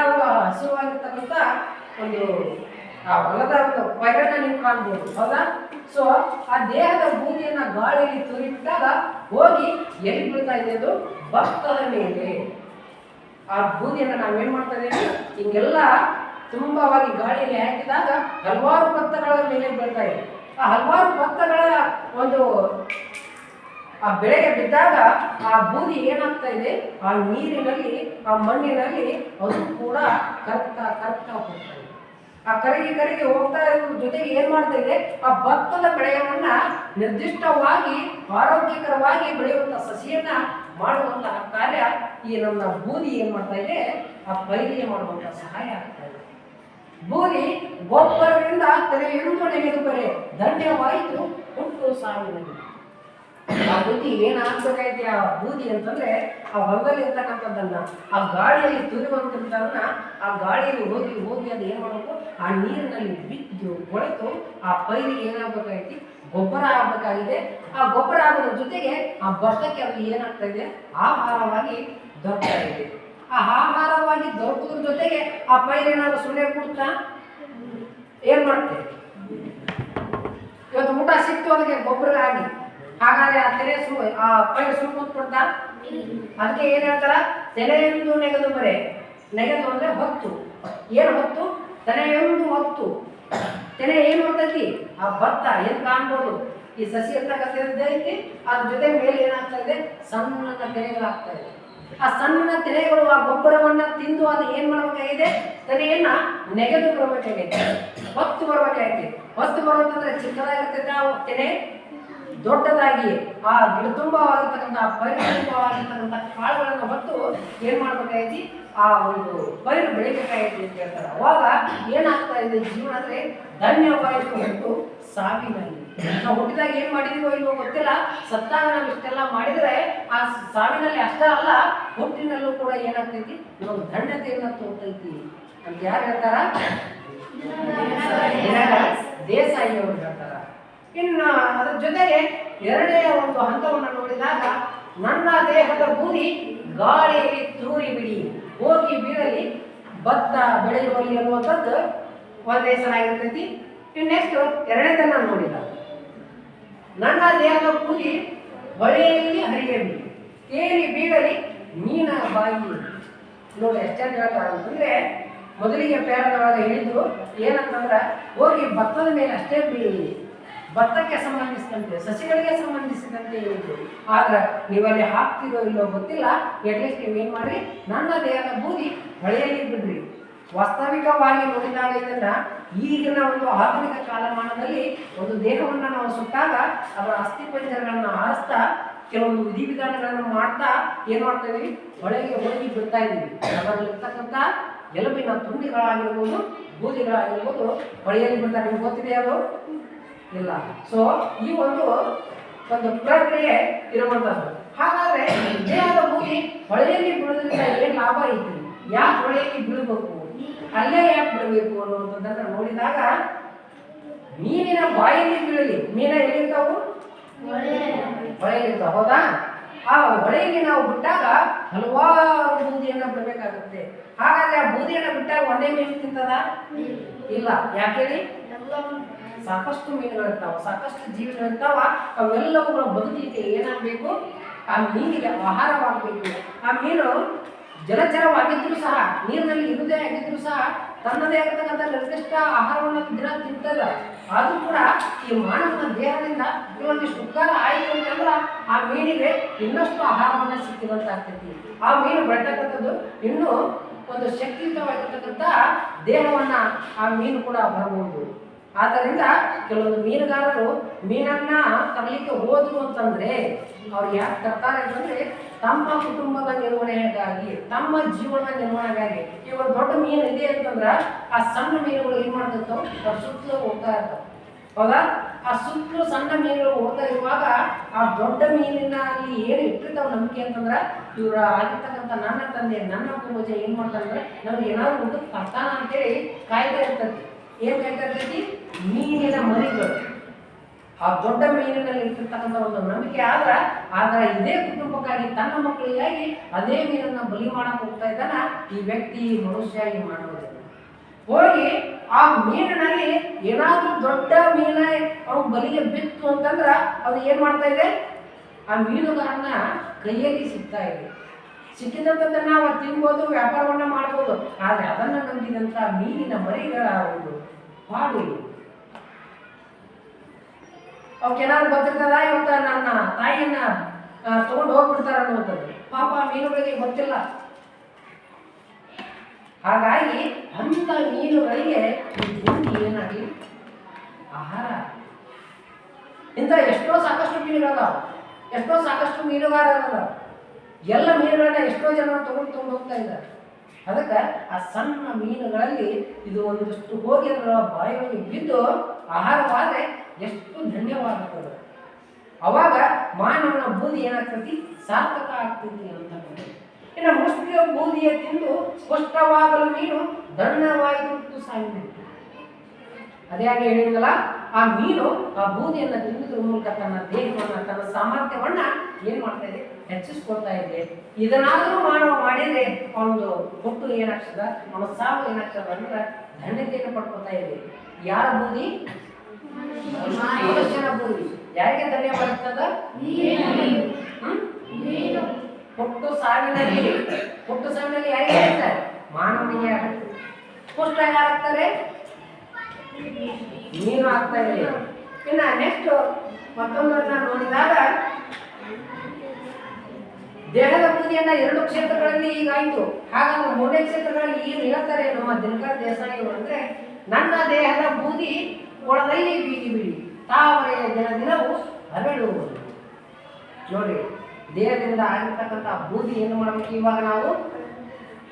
ಹಸಿವಾಗಿರ್ತಕ್ಕಂಥ ಒಂದು ಆ ಹೊಲದ ಒಂದು ಪೈರನ್ನ ನೀವು ಕಾಣ್ಬೋದು, ಹೌದಾ? ಸೊ ಆ ದೇಹದ ಬೂದಿಯನ್ನ ಗಾಳಿಯಲ್ಲಿ ತುರಿಬಿಟ್ಟಾಗ ಹೋಗಿ ಎಲ್ಲಿ ಬೀಳ್ತಾ ಇದೆ, ಅದು ಭತ್ತದ ಮೇಲೆ. ಆ ಬೂದಿಯನ್ನ ನಾವೇನ್ ಮಾಡ್ತಾ ಇದ್ದೇವೆ, ಹಿಂಗೆಲ್ಲ ತುಂಬವಾಗಿ ಗಾಳಿಯಲ್ಲಿ ಹಾಕಿದಾಗ ಹಲವಾರು ಭತ್ತಗಳ ಮೇಲೆ ಬೀಳ್ತಾ ಇದೆ. ಆ ಹಲವಾರು ಭತ್ತಗಳ ಒಂದು ಆ ಬೆಳೆಗೆ ಬಿದ್ದಾಗ ಆ ಬೂದಿ ಏನಾಗ್ತಾ ಇದೆ, ಆ ನೀರಿನಲ್ಲಿ ಆ ಮಣ್ಣಿನಲ್ಲಿ ಅದು ಕೂಡ ಕರಗ್ತಾ ಹೋಗ್ತಾ ಇದೆ. ಆ ಕರಗಿ ಹೋಗ್ತಾ ಇರೋದ್ರ ಜೊತೆಗೆ ಏನ್ ಮಾಡ್ತಾ ಇದೆ, ಆ ಭತ್ತದ ಬೆಳೆಯನ್ನ ನಿರ್ದಿಷ್ಟವಾಗಿ ಆರೋಗ್ಯಕರವಾಗಿ ಬೆಳೆಯುವಂತ ಸಸಿಯನ್ನ ಮಾಡುವಂತಹ ಕಾರ್ಯ ಈ ನಮ್ಮ ಬೂದಿ ಏನ್ ಮಾಡ್ತಾ ಇದೆ, ಆ ಪೈರಿಗೆ ಮಾಡುವಂತ ಸಹಾಯ ಆಗ್ತಾ ಇದೆ. ಬೂದಿ ಗೊಬ್ಬರದಿಂದ ತೆರೆಯನ್ನು ನೆಗೆದು ಬರೆ ಧನ್ಯವಾಯಿತು ಹುಟ್ಟು ಸಾವಿನಲ್ಲಿ. ಆ ಬುದ್ಧಿ ಏನಾಗ್ಬೇಕಾಯ್ತು, ಆ ಬೂದಿ ಅಂತಂದ್ರೆ ಆ ಹೊಲದಲ್ಲಿ ಇರ್ತಕ್ಕಂಥದ್ದನ್ನ ಆ ಗಾಳಿಯಲ್ಲಿ ತುರಿಯುವಂಥದ್ದನ್ನ ಆ ಗಾಳಿಯಲ್ಲಿ ಹೋಗಿ ಹೋಗಿ ಅದು ಏನ್ ಮಾಡಬೇಕು, ಆ ನೀರಿನಲ್ಲಿ ಬಿದ್ದು ಕೊಳೆತು ಆ ಪೈರಿಗೆ ಏನಾಗಬೇಕಾಗೈತಿ, ಗೊಬ್ಬರ ಆಗಬೇಕಾಗಿದೆ. ಆ ಗೊಬ್ಬರ ಆಗೋದ್ರ ಜೊತೆಗೆ ಆ ಭತ್ತಕ್ಕೆ ಅದು ಏನಾಗ್ತಾ ಇದೆ, ಆಹಾರವಾಗಿ ದೊರಕ್ತಾ ಇದೆ. ಆ ಆಹಾರವಾಗಿ ದೊರಕೋದ್ರ ಜೊತೆಗೆ ಆ ಪೈರೇನಾದ್ರು ಸುಮ್ಮನೆ ಕೊಡ್ತಾ ಏನ್ ಮಾಡ್ತೇವೆ, ಇವತ್ತು ಊಟ ಸಿಕ್ತು ಅದಕ್ಕೆ ಗೊಬ್ಬರ ಆಗಿ, ಹಾಗಾದ್ರೆ ಆ ತೆನೆ ಆ ಪೈರು ಸುಮ್ಮನೆ ಕೊಡ್ತಾ, ಅದಕ್ಕೆ ಏನ್ ಹೇಳ್ತಾರ, ತೆನೆಯೊಂದು ನೆಗೆದು ಬರೆ. ನೆಗೆದು ಅಂದ್ರೆ ಹೊತ್ತು, ಏನು ಹೊತ್ತು, ತೆನೆಯೊಂದು ಹೊತ್ತು. ತೆನೆ ಏನು ಹೊತ್ತೈತಿ, ಆ ಭತ್ತ ಏನ್ ಕಾಣ್ಬೋದು, ಈ ಸಸಿ ಇರ್ತಕ್ಕಂಥದ್ದು ಐತಿ, ಅದ್ರ ಜೊತೆ ಮೇಲೆ ಏನಾಗ್ತಾ ಇದೆ, ಸಣ್ಣ ತೆನೆಗಳಾಗ್ತಾ ಇದೆ. ಆ ಸಣ್ಣ ತೆನೆಗಳು ಆ ಗೊಬ್ಬರವನ್ನ ತಿಂದು ಅದು ಏನ್ ಮಾಡ್ಬೇಕಾಗಿದೆ, ತೆನೆಯನ್ನ ನೆಗೆದು ಬರಬೇಕಾಗೈತೆ, ಹೊತ್ತು ಬರ್ಬೇಕಾಗೈತಿ. ಹೊತ್ತು ಬರುವಂತಂದ್ರೆ ಚಿಕ್ಕದಾಗಿರ್ತೈತೆ ಆ ತೆನೆ ದೊಡ್ಡದಾಗಿ ಆ ಗಿಡ ತುಂಬವಾಗಿರ್ತಕ್ಕಂಥ ಪರಿಪೂರ್ಣವಾಗಿರ್ತಕ್ಕಂಥ ಕಾಳುಗಳನ್ನು ಹೊತ್ತು ಏನ್ ಮಾಡ್ಬೇಕಾಗೈತಿ, ಆ ಒಂದು ಪೈರು ಬೆಳಿಬೇಕಾಗೈತಿ ಅಂತ ಹೇಳ್ತಾರೆ. ಅವಾಗ ಏನಾಗ್ತಾ ಇದೆ, ಜೀವನ ಅಂದ್ರೆ ಧನ್ಯವಾಯಿತು ಹೊರತು ಸಾವಿನಲ್ಲಿ. ನಾವು ಹುಟ್ಟಿದಾಗ ಏನ್ ಮಾಡಿದೀವೋ ಇಲ್ವೋ ಗೊತ್ತಿಲ್ಲ, ಸತ್ತಾಗ ನಾವು ಇಷ್ಟೆಲ್ಲ ಮಾಡಿದ್ರೆ ಆ ಸಾವಿನಲ್ಲಿ ಅಷ್ಟೇ ಅಲ್ಲ, ಹುಟ್ಟಿನಲ್ಲೂ ಕೂಡ ಏನಾಗ್ತೈತಿ, ನಾವು ಧನ್ಯತೆಯನ್ನ ತೋರ್ತೈತಿ ಅಂತ ಯಾರು ಹೇಳ್ತಾರ, ದೇಸಾಯಿ ಅವರು ಹೇಳ್ತಾರ. ಇನ್ನು ಅದ್ರ ಜೊತೆಗೆ ಎರಡನೆಯ ಒಂದು ಹಂತವನ್ನು ನೋಡಿದಾಗ, ನನ್ನ ದೇಹದ ಬೂದಿ ಗಾಳಿಯಲ್ಲಿ ತೂರಿ ಬಿಡಿ, ಹೋಗಿ ಬೀಳಲಿ ಭತ್ತ ಬೆಳೆಯುವಲ್ಲಿ ಅನ್ನುವಂಥದ್ದು ಒಂದೇ ಚೆನ್ನಾಗಿರ್ತೈತಿ. ಇನ್ನು ನೆಕ್ಸ್ಟ್ ಎರಡನೇದನ್ನ ನೋಡಿದ, ನನ್ನ ದೇಹದ ಬೂದಿ ಹೊಳೆಯಲ್ಲಿ ಹರಿಯಲಿ, ತೇಲಿ ಬೀಳಲಿ ಮೀನ ಬಾಯಿ. ನೋಡಿ ಎಷ್ಟೆಂದು ಹೇಳ್ತಾರ ಅಂತಂದ್ರೆ, ಮೊದಲಿಗೆ ಪ್ಯಾರದೊಳಗೆ ಹೇಳಿದ್ರು ಏನಂತಂದ್ರೆ, ಹೋಗಿ ಭತ್ತದ ಮೇಲೆ ಅಷ್ಟೇ ಬೀಳಿ, ಭತ್ತಕ್ಕೆ ಸಂಬಂಧಿಸಿದಂತೆ ಸಸಿಗಳಿಗೆ ಸಂಬಂಧಿಸಿದಂತೆ ಹೇಳಿದ್ರು. ಆದ್ರೆ ನೀವಲ್ಲಿ ಹಾಕ್ತಿರೋ ಇಲ್ಲೋ ಗೊತ್ತಿಲ್ಲ, ಅಟ್ಲೀಸ್ಟ್ ನೀವೇನ್ ಮಾಡ್ರಿ, ನನ್ನ ದೇಹದ ಬೂದಿ ಹೊಳೆಯಲ್ಲಿ ಬಿಡ್ರಿ. ವಾಸ್ತವಿಕವಾಗಿ ನೋಡಿದಾಗ ಇದನ್ನ ಈಗಿನ ಒಂದು ಆಧುನಿಕ ಕಾಲಮಾನದಲ್ಲಿ ಒಂದು ದೇಹವನ್ನ ನಾವು ಸುಟ್ಟಾಗ ಅದರ ಅಸ್ಥಿಪಂಜರಗಳನ್ನ ಆರಿಸ್ತಾ ಕೆಲವೊಂದು ವಿಧಿವಿಧಾನಗಳನ್ನು ಮಾಡ್ತಾ ಏನ್ ಮಾಡ್ತಾ ಇದೀವಿ, ಹೊಳೆಗೆ ಹೋಗಿ ಬಿಡ್ತಾ ಇದೀವಿ. ಅದರಲ್ಲಿರ್ತಕ್ಕಂಥ ಎಲುಬಿನ ತುಂಡಿಗಳಾಗಿರ್ಬೋದು, ಬೂದಿಗಳಾಗಿರ್ಬೋದು ಹೊಳೆಯಲ್ಲಿ ಬಿಡ್ತಾರೆ. ನಿಮ್ಗೆ ಗೊತ್ತಿದೆ ಅದು ಇಲ್ಲ. ಸೊ ಈ ಒಂದು ಪ್ರಕ್ರಿಯೆ ಇರುವಂತದ್ದು. ಹಾಗಾದ್ರೆ ದೇಹದ ಬೂದಿ ಹೊಳೆಯಲ್ಲಿ ಬೀಳೋದ್ರಿಂದ ಏನ್ ಲಾಭ ಐತಿ, ಯಾಕೆ ಹೊಳೆಯಲ್ಲಿ ಬೀಳಬೇಕು, ಅಲ್ಲೇ ಯಾಕೆ ಬಿಡಬೇಕು ಅನ್ನುವಂಥದ್ದನ್ನ ನೋಡಿದಾಗ, ಮೀನಿನ ಬಾಯಲ್ಲಿ ಬೀಳಲಿ. ಮೀನ ಎಲ್ಲಿರ್ತಾವು, ಹೊಳೆಯಲ್ಲಿರ್ತಾವ, ಹೌದಾ? ಆ ಹೊಳೆಯಲ್ಲಿ ನಾವು ಬಿಟ್ಟಾಗ ಹಲವಾರು ಬೂದಿಯನ್ನ ಬಿಡಬೇಕಾಗುತ್ತೆ. ಹಾಗಾದ್ರೆ ಆ ಬೂದಿಯನ್ನ ಬಿಟ್ಟಾಗ ಒಂದೇ ಮೀನು ತಿಂತದ ಇಲ್ಲ, ಯಾಕೇಳಿ, ಸಾಕಷ್ಟು ಮೀನುಗಳಿರ್ತಾವ, ಸಾಕಷ್ಟು ಜೀವಿಗಳಿರ್ತಾವ. ಅವೆಲ್ಲವುಗಳ ಬದುಕಲಿಕ್ಕೆ ಏನಾಗಬೇಕು, ಆ ಮೀನಿಗೆ ಆಹಾರವಾಗಬೇಕು. ಆ ಮೀನು ಜಲಚರವಾಗಿದ್ರು ಸಹ, ನೀರಿನಲ್ಲಿ ಇರುವುದೇ ಆಗಿದ್ರು ಸಹ ತನ್ನದೇ ಆಗಿರ್ತಕ್ಕಂಥ ನಿರ್ದಿಷ್ಟ ಆಹಾರವನ್ನು ದಿನ ತಿಂತದ. ಆದ್ರೂ ಕೂಡ ಈ ಮಾನವನ ದೇಹದಿಂದ ಕೆಲವೊಂದಿಷ್ಟು ಉಪಕಾರ ಆಯಿತು ಅಂತಂದ್ರೆ ಆ ಮೀನಿಗೆ ಇನ್ನಷ್ಟು ಆಹಾರವನ್ನ ಸಿಕ್ಕಿದಂತಾಗ್ತೈತಿ. ಆ ಮೀನು ಬೆಳೆತಕ್ಕಂಥದ್ದು ಇನ್ನೂ ಒಂದು ಶಕ್ತಿಯುತವಾಗಿರ್ತಕ್ಕಂಥ ದೇಹವನ್ನ ಆ ಮೀನು ಕೂಡ ಬರಬಹುದು. ಆದ್ದರಿಂದ ಕೆಲವೊಂದು ಮೀನುಗಾರರು ಮೀನನ್ನ ತರಲಿಕ್ಕೆ ಹೋದ್ರು ಅಂತಂದ್ರೆ ಅವ್ರು ಯಾಕೆ ತರ್ತಾರೆ ಅಂತಂದ್ರೆ, ತಮ್ಮ ಕುಟುಂಬದ ನಿರ್ವಹಣೆಗಾಗಿ, ತಮ್ಮ ಜೀವನದ ನಿರ್ವಹಣೆಗಾಗಿ. ಈಗ ಒಂದು ದೊಡ್ಡ ಮೀನು ಇದೆ ಅಂತಂದ್ರ ಆ ಸಣ್ಣ ಮೀನುಗಳು ಏನ್ ಮಾಡ್ತಿರ್ತಾವ, ಅವ್ರ ಸುತ್ತಲೂ ಹೋಗ್ತಾ ಇರ್ತಾವ, ಹೌದಾ? ಆ ಸುತ್ತಲೂ ಸಣ್ಣ ಮೀನುಗಳು ಹೋಗ್ತಾ ಇರುವಾಗ ಆ ದೊಡ್ಡ ಮೀನಿನ ಅಲ್ಲಿ ಏನು ಇಟ್ಟಿರ್ತಾವ ನಂಬಿಕೆ ಅಂತಂದ್ರ, ಇವ್ರ ಆಗಿರ್ತಕ್ಕಂಥ ನನ್ನ ತಂದೆ, ನನ್ನ ಪೂರ್ವಜ ಏನ್ ಮಾಡ್ತಾರಂದ್ರೆ ನಮ್ಗೆ ಏನಾದ್ರು ಊಟಕ್ಕೆ ತರ್ತಾನ ಅಂತೇಳಿ ಕಾಯ್ತಾ ಇರ್ತೈತಿ. ಏನ್ ಕಾಯ್ತಾ ಇರ್ತೈತಿ, ಮೀನಿನ ಮರಿಗಳು. ಆ ದೊಡ್ಡ ಮೀನಿನಲ್ಲಿ ಇಟ್ಟಿರ್ತಕ್ಕಂಥ ಒಂದು ನಂಬಿಕೆ ಆದ್ರೆ ಇದೇ ಕುಟುಂಬಕ್ಕಾಗಿ, ತನ್ನ ಮಕ್ಕಳಿಗಾಗಿ ಅದೇ ಮೀನನ್ನ ಬಲಿ ಮಾಡಕ್ ಹೋಗ್ತಾ ಇದ್ದಾನ ಈ ವ್ಯಕ್ತಿ, ಮನುಷ್ಯ, ಈ ಮಾಡೋದು. ಹೋಗಿ ಆ ಮೀನಿನಲ್ಲಿ ಏನಾದ್ರೂ ದೊಡ್ಡ ಮೀನ ಅವ್ನು ಬಲಿಗೆ ಬಿತ್ತು ಅಂತಂದ್ರ ಅದು ಏನ್ ಮಾಡ್ತಾ ಇದೆ, ಆ ಮೀನುಗಾರನ ಕೈಯಲ್ಲಿ ಸಿಗ್ತಾ ಇದೆ. ಸಿಕ್ಕಿದಂಥದ್ದನ್ನ ನಾವು ತಿನ್ಬೋದು, ವ್ಯಾಪಾರವನ್ನ ಮಾಡ್ಬೋದು. ಆದ್ರೆ ಅದನ್ನ ನಂಬಿದಂತ ಮೀನಿನ ಮರಿಗಳ ಒಂದು ಪಾಡು ಅವಕ್ಕೇನಾದ್ರು ಗೊತ್ತಿರ್ತದ, ಇವತ್ತ ನನ್ನ ತಾಯಿಯನ್ನ ತಗೊಂಡು ಹೋಗ್ಬಿಡ್ತಾರ ಅನ್ನುವಂಥದ್ದು. ಪಾಪ ಮೀನುಗಳಿಗೆ ಗೊತ್ತಿಲ್ಲ. ಹಾಗಾಗಿ ಅಂತ ಮೀನುಗಳಿಗೆ ಬೂದಿ ಏನಾಗಲಿ ಆಹಾರ. ಇಂಥ ಎಷ್ಟೋ ಸಾಕಷ್ಟು ಮೀನುಗಳದಾವ, ಎಷ್ಟೋ ಸಾಕಷ್ಟು ಮೀನುಗಾರರದಾವ. ಎಲ್ಲ ಮೀನುಗಳನ್ನ ಎಷ್ಟೋ ಜನ ತಗೊಂಡು ಹೋಗ್ತಾ ಇದ್ದಾರೆ. ಅದಕ್ಕೆ ಆ ಸಣ್ಣ ಮೀನುಗಳಲ್ಲಿ ಇದು ಒಂದಷ್ಟು ಹೋಗಿ ಅದರ ಬಾಯಿಗೆ ಬಿದ್ದು ಆಹಾರವಾದರೆ ಎಷ್ಟು ಧನ್ಯವಾಗುತ್ತದೆ. ಅವಾಗ ಮಾನವನ ಬೂದಿ ಏನಾಗ್ತೈತಿ, ಸಾರ್ಥಕ ಆಗ್ತೈತಿ ಅಂತ. ಇನ್ನು ಮುಷ್ಟಿಯ ಬೂದಿಯ ತಿಂದು ಸ್ಪಷ್ಟವಾಗಲು ಮೀನು ದಣ್ಣವಾಯಿತು ಸಾಯಿತು. ಅದೇ ಹಾಗೆ ಹೇಳಿದ್ನಲ್ಲ, ಆ ಮೀನು ಆ ಬೂದಿಯನ್ನ ತಿನ್ನುವುದರ ಮೂಲಕ ತನ್ನ ದೇಹವನ್ನ, ತನ್ನ ಸಾಮರ್ಥ್ಯವನ್ನ ಏನ್ ಮಾಡ್ತಾ ಇದೆ, ಹೆಚ್ಚಿಸ್ಕೊಳ್ತಾ ಇದೆ. ಇದನ್ನಾದ್ರೂ ಮಾನವ ಮಾಡಿದ್ರೆ ಅವನದು ಹುಟ್ಟು ಏನಾಗ್ತದ, ಅವನ ಸಾವು ಏನಾಗ್ತದ ಅಂದ್ರೆ ಧನ್ಯತೆಯನ್ನು ಪಡ್ಕೊಳ್ತಾ ಇದೆ. ಯಾರ ಬೂದಿ, ಮನುಷ್ಯನ ಬೂದಿ. ಯಾರಿಗೆ ಧನ್ಯ ಬರ್ತದ, ಹುಟ್ಟು ಸಾವಿನಲ್ಲಿ ಯಾರಿಗೆ ಆಗ್ತಾರೆ, ಮಾನವನಿಗೆ ಆಗುತ್ತೆ. ಪುಷ್ಟ ಯಾರಾಗ್ತಾರೆ, ಮೀನು ಆಗ್ತಾ ಇದೆ. ಇನ್ನ ನೆಕ್ಸ್ಟ್ ಮತ್ತೊಂದನ್ನ ನೋಡಿದಾಗ ದೇಹದ ಬೂದಿಯನ್ನ 2 ಕ್ಷೇತ್ರಗಳಲ್ಲಿ ಈಗಾಯಿತು. ಹಾಗಾದ್ರೆ 3ನೇ ಕ್ಷೇತ್ರಗಳಲ್ಲಿ ಏನು ಹೇಳ್ತಾರೆ ನಮ್ಮ ದಿನಕರ ದೇಸಾಯಿ ಅವರು ಅಂದ್ರೆ, ನನ್ನ ದೇಹದ ಬೂದಿ ಕೊಳದಲ್ಲಿ ಬೀಗಿ ಬಿಡಿ, ತಾವರೆಯ ದಿನ ದಿನವೂ ಹರಡುವುದು. ನೋಡಿ, ದೇಹದಿಂದ ಆಗಿರ್ತಕ್ಕಂಥ ಬೂದಿ ಏನು ಮಾಡ್ಬೇಕು? ಇವಾಗ ನಾವು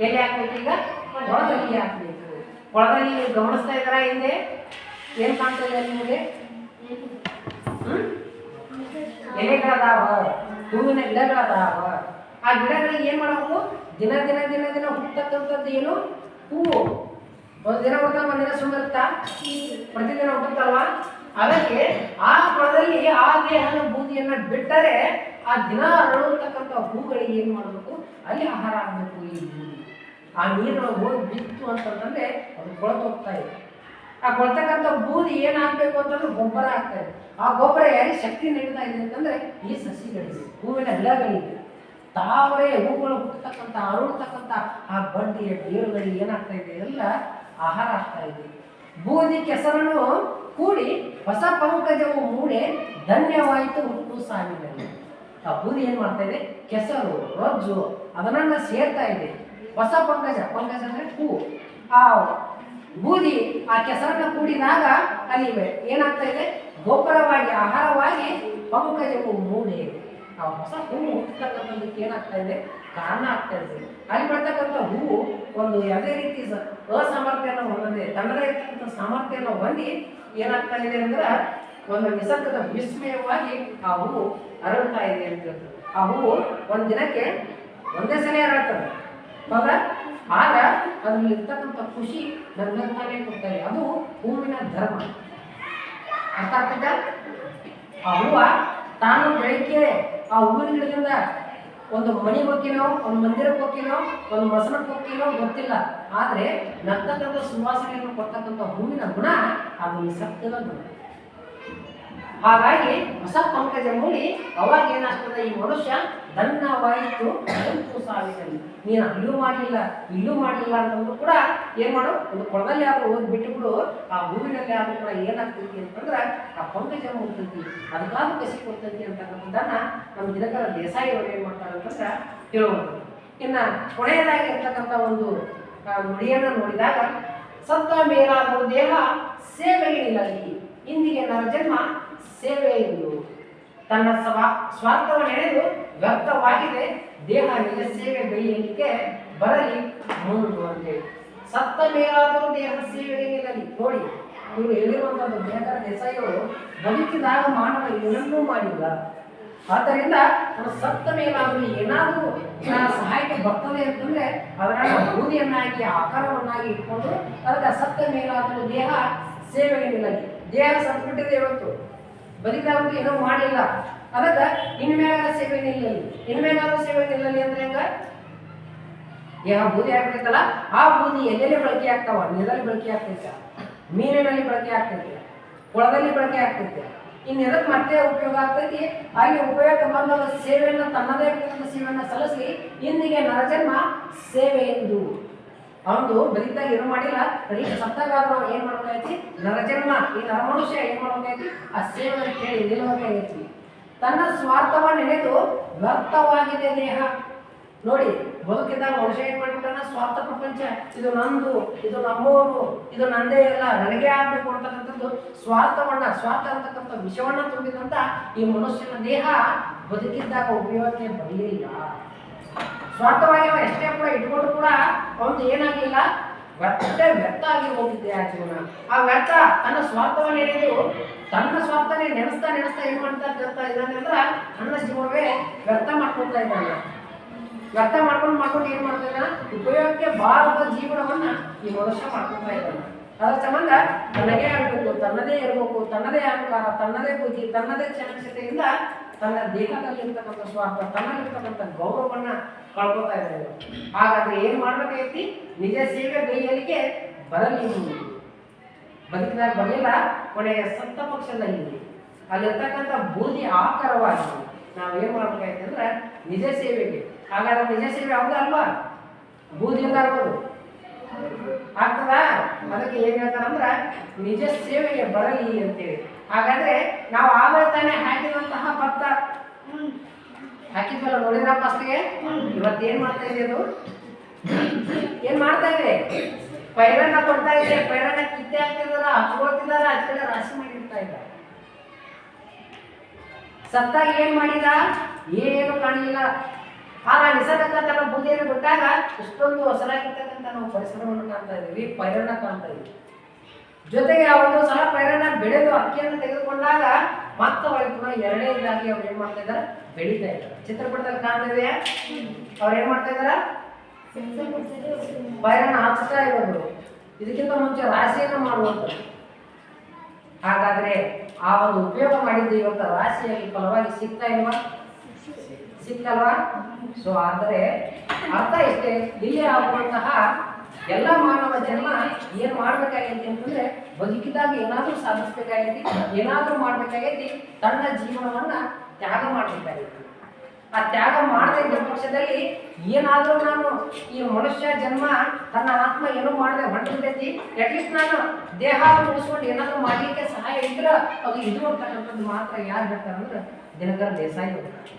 ಎಲ್ಲಿ ಹಾಕ್ಬೇಕು? ಈಗ ಕೊಳದಲ್ಲಿ ಹಾಕ್ಬೇಕು. ಕೊಳದಲ್ಲಿ ಗಮನಿಸ್ತಾ ಇದ್ದಾರ? ಹಿಂದೆ ಏನ್ ಕಾಣ್ತಾ ಇದೆ ನಿಮಗೆ? ಎಲೆಗಳದಾವ, ಹೂವಿನ ಗಿಡಗಳದಾವ. ಆ ಗಿಡಗಳಿಗೆ ಏನ್ ಮಾಡಬೇಕು? ದಿನ ದಿನ ದಿನ ದಿನ ಹುಟ್ಟತಕ್ಕಂಥದ್ದು ಏನು? ಹೂವು. ಒಂದು ದಿನ ಹುಡ್ತಾ ಒಂದಿನ ಸುಮ್ಮರುತ್ತಾ? ಪ್ರತಿದಿನ ಹುಟ್ಟುತ್ತಲ್ವಾ? ಅದಕ್ಕೆ ಆ ಕೊಳದಲ್ಲಿ ಆ ದೇಹದ ಬೂದಿಯನ್ನ ಬಿಟ್ಟರೆ ಆ ದಿನ ಅರಳುತ್ತಕ್ಕಂಥ ಹೂಗಳಿಗೆ ಏನ್ ಮಾಡಬೇಕು? ಅಲ್ಲಿ ಆಹಾರ ಆಗಬೇಕು ಈ ಬೂದಿ. ಆ ನೀರೊಳಗೆ ಹೋಗಿ ಬಿತ್ತು ಅಂತಂದ್ರೆ ಅದು ಕೊಳತು ಹೋಗ್ತಾ ಇದೆ. ಆ ಕೊಳ್ತಕ್ಕಂಥ ಬೂದಿ ಏನಾಗಬೇಕು ಅಂತಂದ್ರೆ ಗೊಬ್ಬರ ಆಗ್ತಾ ಇದೆ. ಆ ಗೊಬ್ಬರ ಯಾರಿಗೆ ಶಕ್ತಿ ನೀಡ್ತಾ ಇದೆ ಅಂತಂದ್ರೆ ಈ ಸಸಿಗಳಿಗೆ, ಹೂವಿನ ಗಿಡಗಳಿಗೆ, ತಾವರೆ ಹೂಗಳು ಹುಟ್ಟತಕ್ಕಂಥ ಅರಳತಕ್ಕಂಥ ಆ ಬಡ್ಡಿಯ ಬೇರುಗಳಿಗೆ ಏನಾಗ್ತಾ ಇದೆ? ಎಲ್ಲ ಆಹಾರ ಆಗ್ತಾ ಇದೆ. ಬೂದಿ ಕೆಸರನ್ನು ಕೂಡಿ ಹೊಸ ಪಂಕಜವು ಮೂಡೆ ಧನ್ಯವಾಯಿತು ಹುಟ್ಟು ಸಾವಿನಲ್ಲಿ. ಆ ಬೂದಿ ಏನ್ ಮಾಡ್ತಾ ಇದೆ? ಕೆಸರು, ರಜ್ಜು ಅದನ್ನ ಸೇರ್ತಾ ಇದೆ. ಹೊಸ ಪಂಕಜ, ಪಂಕಜ ಅಂದ್ರೆ ಹೂ. ಆ ಬೂದಿ ಆ ಕೆಸರನ್ನ ಕೂಡಿದಾಗ ಅಲ್ಲಿ ಏನಾಗ್ತಾ ಇದೆ? ಗೊಬ್ಬರವಾಗಿ, ಆಹಾರವಾಗಿ ಪಂಕಜವು ಮೂಡೆ. ಆ ಹೊಸ ಹೂವು ಹುಟ್ಟತಕ್ಕಂಥದ್ದಕ್ಕೆ ಏನಾಗ್ತಾ ಇದೆ? ಕಾರಣ ಆಗ್ತಾ ಇದೆ. ಅಲ್ಲಿ ಬರ್ತಕ್ಕಂಥ ಹೂವು ಒಂದು ಯಾವುದೇ ರೀತಿ ಅಸಾಮರ್ಥ್ಯನ ಹೊಂದದೆ ತನ್ನದೇ ಇರ್ತಕ್ಕಂಥ ಸಾಮರ್ಥ್ಯನ ಹೊಂದಿ ಏನಾಗ್ತಾ ಇದೆ ಅಂದ್ರೆ ಒಂದು ನಿಸರ್ಗದ ವಿಸ್ಮಯವಾಗಿ ಆ ಹೂವು ಅರಳ್ತಾ ಇದೆ ಅಂತ ಹೇಳ್ತಾರೆ. ಆ ಹೂವು ಒಂದು ದಿನಕ್ಕೆ ಒಂದೇ ಸಲ ಅರಳ್ತದೆ, ಹೌದಾ? ಆಗ ಅದ್ರಲ್ಲಿ ಇರ್ತಕ್ಕಂಥ ಖುಷಿ ನನ್ನಂತಾನೆ ಕೊಡ್ತಾರೆ. ಅದು ಹೂವಿನ ಧರ್ಮ. ಅರ್ಥ ಆಗ್ತದ? ಆ ಹೂವ ತಾನು ಬೆಳಗ್ಗೆ ಆ ಹೂವಿನ ಗಿಡದಿಂದ ಒಂದು ಮನೆಗೆ ಹೋಗ್ತೀನೋ, ಒಂದು ಮಂದಿರಕ್ಕೆ ಹೋಗ್ತೀನೋ, ಒಂದು ಮಸನಕ್ಕೆ ಹೋಗ್ತೀನೋ ಗೊತ್ತಿಲ್ಲ. ಆದರೆ ನರ್ತಕ್ಕಂಥ ಸುವಾಸನೆಯನ್ನು ಕೊಡ್ತಕ್ಕಂಥ ಹೂವಿನ ಗುಣ ಅದು ನಿಸರ್ಗದ ಗುಣ. ಹಾಗಾಗಿ ಹೊಸ ಪಂಕಜ ಮೂಡಿ ಅವಾಗ ಏನಾಗ್ತದೆ? ಈ ಮನುಷ್ಯ ಧನ್ಯವಾಯಿತು ಹುಟ್ಟು ಸಾವಿನಲ್ಲಿ. ನೀನು ಅಲ್ಲೂ ಮಾಡಲಿಲ್ಲ ಇಲ್ಲೂ ಮಾಡಲಿಲ್ಲ ಅಂತಂದ್ರು ಕೂಡ ಏನ್ ಮಾಡು? ಒಂದು ಕೊಳದಲ್ಲಿ ಆದ್ರೂ ಹೋಗಿ ಬಿಟ್ಟುಬಿಡು. ಆ ಹೂವಿನಲ್ಲಿ ಆದ್ರೂ ಕೂಡ ಏನಾಗ್ತೈತಿ ಅಂತಂದ್ರೆ ಆ ಪಂಕಜ ಹೋಗ್ತೈತಿ, ಅದಕ್ಕಾದ್ರೂ ಕಸಿ ಕೊಡ್ತೈತಿ ಅಂತಕ್ಕಂಥದ್ದನ್ನ ನಮ್ಮ ದಿನಕರ ದೇಸಾಯಿ ಅವರು ಏನ್ ಮಾಡ್ತಾರೆ ಅಂತಂದ್ರೆ ಹೇಳುವುದು. ಇನ್ನ ಕೊನೆಯದಾಗಿ ಇರ್ತಕ್ಕಂಥ ಒಂದು ನುಡಿಯನ್ನು ನೋಡಿದಾಗ, ಸತ್ತ ಮೇಲಾದರೂ ದೇಹ ಸೇವೆಗೆ ನಿಲ್ಲಲಿ, ಇಂದಿಗೆ ನನ್ನ ಜನ್ಮ ಸೇವೆ ಎಂದು ತನ್ನ ಸ್ವಾರ್ಥವನ್ನು ಎಳೆದು ವ್ಯರ್ಥವಾಗಿದೆ ದೇಹ ನಿಜ ಸೇವೆ ಬೆಳೆಯಲಿಕ್ಕೆ ಬರಲಿ ಮುಂದು ಅಂತೇಳಿ. ಸತ್ತ ಮೇಲಾದರೂ ದೇಹ ಸೇವೆಗೆ ನಿಲ್ಲಲಿ. ನೋಡಿ, ಇವರು ಹೇಳಿರುವಂಥದ್ದು ದಿನಕರ ದೇಸಾಯಿ ಅವರು ಬದುಕಿದಾಗ ಮಾನವ ಏನನ್ನೂ ಮಾಡಿಲ್ಲ. ಆದ್ದರಿಂದ ಸತ್ತ ಮೇಲಾದರೂ ಏನಾದರೂ ಸಹಾಯಕ್ಕೆ ಬರ್ತದೆ ಅಂತಂದ್ರೆ ಅದನ್ನ ಬೂದಿಯನ್ನಾಗಿ ಆಕಾರವನ್ನಾಗಿ ಇಟ್ಕೊಂಡು ಅದಕ್ಕೆ ಸತ್ತ ಮೇಲಾದರೂ ದೇಹ ಸೇವೆಗೆ ನಿಲ್ಲಲಿ. ದೇಹ ಸತ್ಬಿಟ್ಟಿದೆ, ಇವತ್ತು ಬದುಕಿದಾಗಂತೂ ಏನೋ ಮಾಡಲಿಲ್ಲ. ಅದಕ್ಕೆ ಇನ್ಮೇಲಾದ ಸೇವೆ ನಿಲ್ಲಲಿ. ಇನ್ಮೇಲಾದ ಸೇವೆ ನಿಲ್ಲಲಿ ಅಂದ್ರೆ ಹೆಂಗ? ದೇಹ ಬೂದಿ ಆಗ್ತೈತಲ್ಲ, ಆ ಬೂದಿ ಎಲ್ಲೆಲ್ಲಿ ಬಳಕೆ ಆಗ್ತಾವ? ನೀರಲ್ಲಿ ಬಳಕೆ ಆಗ್ತೈತೆ, ಮೀನಿನಲ್ಲಿ ಬಳಕೆ ಆಗ್ತೈತೆ, ಕೊಳದಲ್ಲಿ ಬಳಕೆ ಆಗ್ತೈತೆ. ಇನ್ನು ಎದಕ್ಕೆ ಮತ್ತೆ ಉಪಯೋಗ ಆಗ್ತೈತಿ? ಅಲ್ಲಿ ಉಪಯೋಗ ಬಂದ ಸೇವೆಯನ್ನು ತನ್ನದೇ ಇರ್ತಕ್ಕಂಥ ಸೇವೆಯನ್ನು ಸಲ್ಲಿಸಿ ಇಂದಿಗೆ ನರಜನ್ಮ ಸೇವೆ ಎಂದು ಅವನು ಬದುಕಿದಾಗ ಏನು ಮಾಡಿಲ್ಲ. ಬರೀ ಸತ್ತಾಗಾದ್ರೂ ಏನ್ ಮಾಡ್ಬೇಕಾಯ್ತಿ? ನರಜನ್ಮ, ಈ ನರಮನುಷ್ಯ ಏನ್ ಮಾಡ್ಬೇಕಾಯ್ತಿ? ಆ ಸೇವೆಯನ್ನು ಕೇಳಿ ನಿಲ್ಲಬೇಕಾಗೈತಿ. ತನ್ನ ಸ್ವಾರ್ಥವನ್ನು ನೆನೆದು ವ್ಯರ್ಥವಾಗಿದೆ ದೇಹ. ನೋಡಿ, ಬದುಕಿದಾಗ ಮನುಷ್ಯ ಏನ್ ಮಾಡ್ಬಿಟ್ಟಾನ? ಸ್ವಾರ್ಥ ಪ್ರಪಂಚ, ಇದು ನಂದು, ಇದು ನಮ್ಮವರು, ಇದು ನಂದೇ ಎಲ್ಲ, ನನಗೆ ಆಗ್ಬೇಕು ಅಂತಕ್ಕಂಥದ್ದು ಸ್ವಾರ್ಥ ಅಂತಕ್ಕಂಥ ವಿಷವನ್ನ ತುಂಬಿದಂತ ಈ ಮನುಷ್ಯನ ದೇಹ ಬದುಕಿದ್ದಾಗ ಉಪಯೋಗಕ್ಕೆ ಬರಲಿಲ್ಲ. ಸ್ವಾರ್ಥವಾಗಿ ಅವ ಎಷ್ಟೇ ಕೂಡ ಇಟ್ಕೊಂಡು ಕೂಡ ಅವನು ಏನಾಗಲಿಲ್ಲ, ವ್ಯರ್ಥ ಆಗಿ ಹೋಗಿದ್ದೆ ಆ ಜೀವನ. ಆ ವ್ಯರ್ಥ ತನ್ನ ಸ್ವಾರ್ಥವನ್ನು ಎಳೆದು ತನ್ನ ಸ್ವಾರ್ಥನೇ ನೆನೆಸ್ತಾ ಏನ್ ಮಾಡ್ತಾ ಇದ್ದಾನೆ ಅಂದ್ರೆ ತನ್ನ ಜೀವನವೇ ವ್ಯರ್ಥ ಮಾಡ್ಕೊಳ್ತಾ ಇದ್ದಾನೆ. ವ್ಯರ್ಥ ಮಾಡ್ಕೊಂಡು ಏನ್ ಮಾಡ್ತಾ ಇದ್ದಾನೆ? ಉಪಯೋಗಕ್ಕೆ ಬಾರದ ಜೀವನವನ್ನ ಈ ಮನುಷ್ಯ ಮಾಡ್ಕೊಳ್ತಾ ಇದ್ದಾನೆ. ಅದರ ಸಂಬಂಧ ತನಗೇ ಆಗಬೇಕು, ತನ್ನದೇ ಇರಬೇಕು, ತನ್ನದೇ ಅಹಂಕಾರ, ತನ್ನದೇ ಬುದ್ಧಿ, ತನ್ನದೇ ಚಾಣಕ್ಷತೆಯಿಂದ ತನ್ನ ದೇಹದಲ್ಲಿ ಇರ್ತಕ್ಕಂಥ ಸ್ವಾರ್ಥ, ತನ್ನಲ್ಲಿರ್ತಕ್ಕಂಥ ಗೌರವವನ್ನ ಕಳ್ಕೊತಾ ಇದ್ದಾರೆ. ಹಾಗಾದ್ರೆ ಏನ್ ಮಾಡ್ಬೇಕಾಗೈತಿ? ನಿಜ ಸೇವೆ ಗೈಯಲಿಕ್ಕೆ ಬರಲಿ. ಬದುಕಿದಾಗ ಬರಲಿಲ್ಲ, ಕೊನೆಯ ಸತ್ತ ಪಕ್ಷದಲ್ಲಿ ಅಲ್ಲಿರ್ತಕ್ಕಂಥ ಬೂದಿ ಆಕಾರವಾಗಿ ನಾವೇನ್ ಮಾಡ್ಬೇಕಾಯ್ತು ಅಂದ್ರೆ ನಿಜ ಸೇವೆಗೆ. ಹಾಗಾದ್ರೆ ನಿಜ ಸೇವೆ ಹೌದಾ ಅಲ್ವಾ? ಬೂದಿಯಿಂದ ಆಗ್ಬೋದು, ಆಗ್ತದ? ಅದಕ್ಕೆ ಏನ್ ಹೇಳ್ತಾರಂದ್ರ ನಿಜ ಸೇವೆಗೆ ಬರಲಿ ಅಂತೇಳಿ. ಹಾಗಾದ್ರೆ ನಾವು ಆಮೇಲೆ ತಾನೇ ಹಾಕಿರುವಂತಹ ಭತ್ತ ಹಾಕಿದ್ವಲ್ಲ ನೋಡಿದ್ರ ಫಸ್ಟ್ಗೆ. ಇವತ್ತೇನ್ ಮಾಡ್ತಾ ಇದೆ ಅದು? ಏನ್ ಮಾಡ್ತಾ ಇದೆ? ಪೈರನ್ನ ಕೊಡ್ತಾ ಇದೆ. ಪೈರನ್ನ ಕಿತ್ತೆ ಹಾಕ್ತಿದಾರ, ಹಚ್ಕೊಳ್ತಿದಾರ, ಹಚ್ಕಡೆ ರಾಶಿ ಮಾಡಿರ್ತಾ ಇದ್ದಾರೆ. ಸತ್ತಾಗ ಏನ್ ಮಾಡಿದ? ಏನು ಕಾಣಲಿಲ್ಲ. ಆಗ ನಿಸರ್ಗ ತನ್ನ ಬೂದಿಯನ್ನು ಬಿಟ್ಟಾಗ ಇಷ್ಟೊಂದು ಹೊಸರಾಗಿರ್ತಕ್ಕಂಥ ನಾವು ಪರಿಸರವನ್ನು ಕಾಣ್ತಾ ಇದೀವಿ, ಪೈರನ್ನ ಕಾಣ್ತಾ ಇದೀವಿ. ಜೊತೆಗೆ ಆ ಒಂದು ಸಲ ಪೈರನ್ನ ಬೆಳೆದು ಅಕ್ಕಿಯನ್ನು ತೆಗೆದುಕೊಂಡಾಗ ಮತ್ತೆ ಒಳಗೆ ಪುನಃ ಎರಡನೇದಾಗಿ ಅವ್ರು ಏನ್ ಮಾಡ್ತಾ ಇದಾರೆ? ಬೆಳೀತಾ ಇದ್ದಾರೆ. ಚಿತ್ರಪಟದಲ್ಲಿ ಕಾಣ್ತಾ ಇದೆಯಾ? ಅವ್ರು ಏನ್ ಮಾಡ್ತಾ ಇದಾರ? ಪೈರನ್ನ ಹಾಕ್ತಾ ಇರೋದು. ಇದಕ್ಕಿಂತ ಮುಂಚೆ ರಾಶಿಯನ್ನು ಮಾಡುವಂಥದ್ದು. ಹಾಗಾದ್ರೆ ಆ ಒಂದು ಉಪಯೋಗ ಮಾಡಿದ್ದು ಇವತ್ತು ರಾಶಿಯಾಗಿ ಫಲವಾಗಿ ಸಿಗ್ತಾ ಇಲ್ವಾ? ಸಿಕ್ಕಲ್ವಾ? ಸೊ ಆದರೆ ಅರ್ಥ ಇಷ್ಟೇ, ಇಲ್ಲಿ ಆಗುವಂತಹ ಎಲ್ಲ ಮಾನವ ಜನ್ಮ ಏನ್ ಮಾಡ್ಬೇಕಾಗೈತಿ ಅಂತಂದ್ರೆ ಬದುಕಿದಾಗ ಏನಾದ್ರೂ ಸಾಧಿಸ್ಬೇಕಾಗೈತಿ, ಏನಾದ್ರೂ ಮಾಡ್ಬೇಕಾಗೈತಿ, ತನ್ನ ಜೀವನವನ್ನ ತ್ಯಾಗ ಮಾಡ್ಬೇಕಾಗೈತಿ. ಆ ತ್ಯಾಗ ಮಾಡದೇ ಇದ್ದ ಪಕ್ಷದಲ್ಲಿ ಏನಾದ್ರೂ ನಾನು ಈ ಮನುಷ್ಯ ಜನ್ಮ ತನ್ನ ಆತ್ಮ ಏನೂ ಮಾಡದೆ ಹೊಂಟಿರ್ತೈತಿ, ಅಟ್ಲೀಸ್ಟ್ ನಾನು ದೇಹ ಉಳಿಸ್ಕೊಂಡು ಏನಾದ್ರೂ ಮಾಡ್ಲಿಕ್ಕೆ ಸಹಾಯ ಇದ್ರ ಅದು ಇದು ಅಂತಕ್ಕಂಥದ್ದು ಮಾತ್ರ ಯಾರು ಹೇಳ್ತಾರಂದ್ರೆ ದಿನಕರ್ ದೇಸಾಯಿ ಹೋಗ್ತಾರೆ.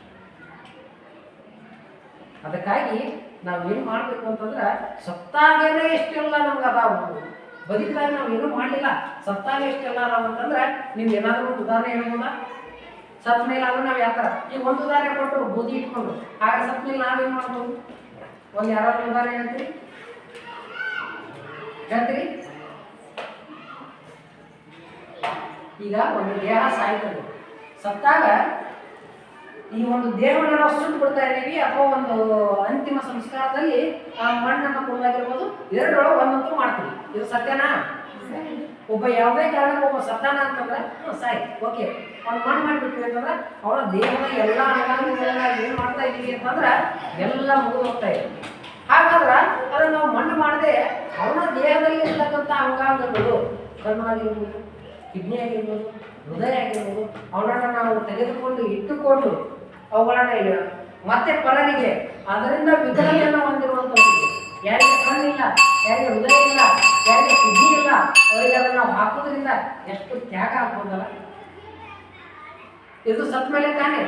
ಅದಕ್ಕಾಗಿ ನಾವೇನು ಮಾಡಬೇಕು ಅಂತಂದ್ರೆ ಸತ್ತಾಗೇನೆ ಎಷ್ಟೆಲ್ಲ ನಮ್ಗೆ ಅದಾವು, ಬದುಕಿದಾಗ ನಾವು ಏನೂ ಮಾಡಲಿಲ್ಲ, ಸತ್ತಾಗ ಎಷ್ಟೆಲ್ಲ ಅದಾವ ಅಂತಂದ್ರೆ ನೀವು ಏನಾದರೂ ಒಂದು ಉದಾಹರಣೆ ಹೇಳ್ಬೋದಾ? ಸತ್ ಮೇಲೆ ಆದ್ರೂ ನಾವು ಯಾವ ಥರ ಈಗ ಒಂದು ಉದಾಹರಣೆ ಕೊಟ್ಟು ಬೂದಿ ಇಟ್ಕೊಂಡು ಆಗ ಸತ್ ಮೇಲೆ ನಾವೇನು ಮಾಡ್ಬೋದು? ಒಂದು ಯಾರಾದ್ರೂ ಉದಾಹರಣೆ ಹೇಳ್ತೀರಿ? ಈಗ ಒಂದು ದೇಹ ಸಾಯ್ತದೆ, ಸತ್ತಾಗ ಈ ಒಂದು ದೇಹವನ್ನು ನಾವು ಸುಟ್ಟು ಬಿಡ್ತಾ ಇದ್ದೀವಿ ಅಥವಾ ಒಂದು ಅಂತಿಮ ಸಂಸ್ಕಾರದಲ್ಲಿ ಆ ಮಣ್ಣನ್ನು ಕೊಡೋದಾಗಿರ್ಬೋದು, ಎರಡರೊಳಗೆ ಒಂದಂತೂ ಮಾಡ್ತೀವಿ. ಇದು ಸತ್ಯನಾ? ಒಬ್ಬ ಯಾವುದೇ ಕಾರಣಕ್ಕೆ ಒಬ್ಬ ಸತ್ತಾನ ಅಂತಂದ್ರೆ ಸಾಯಿ ಓಕೆ, ಒಂದು ಮಣ್ಣು ಮಾಡಿಬಿಟ್ವಿ ಅಂತಂದ್ರೆ ಅವನ ದೇಹದ ಎಲ್ಲ ಅಂಗಾಂಗಗಳನ್ನ ಏನು ಮಾಡ್ತಾ ಇದ್ದೀವಿ ಅಂತಂದ್ರೆ ಎಲ್ಲ ಮುಗಿದು ಹೋಗ್ತಾ ಇದೆ. ಹಾಗಾದ್ರೆ ಅದನ್ನು ನಾವು ಮಣ್ಣು ಮಾಡದೆ ಅವನ ದೇಹದಲ್ಲಿ ಇರ್ತಕ್ಕಂಥ ಅಂಗಾಂಗಗಳು, ಕಣ್ಣು ಆಗಿರ್ಬೋದು, ಕಿಡ್ನಿ ಆಗಿರ್ಬೋದು, ಹೃದಯ ಆಗಿರ್ಬೋದು, ಅವನನ್ನು ನಾವು ತೆಗೆದುಕೊಂಡು ಇಟ್ಟುಕೊಂಡು ಅವುಗಳನ್ನ ಮತ್ತೆ ಪರನಿಗೆ ಅದರಿಂದ ವಿತರಣೆಯನ್ನು ಹೊಂದಿರುವಂಥವ್ರಿಗೆ, ಯಾರಿಗೆ ಕಣ್ಣಿಲ್ಲ, ಯಾರಿಗೆ ಹೃದಯ ಇಲ್ಲ, ಯಾರಿಗೆ ಕಿಡ್ನಿ ಇಲ್ಲ, ಅವರಿಗೆ ಅದನ್ನು ನಾವು ಹಾಕೋದ್ರಿಂದ ಎಷ್ಟು ತ್ಯಾಗ ಆಗ್ಬೋದಲ್ಲ. ಇದು ಸತ್ ಮೇಲೆ ತಾನೇ.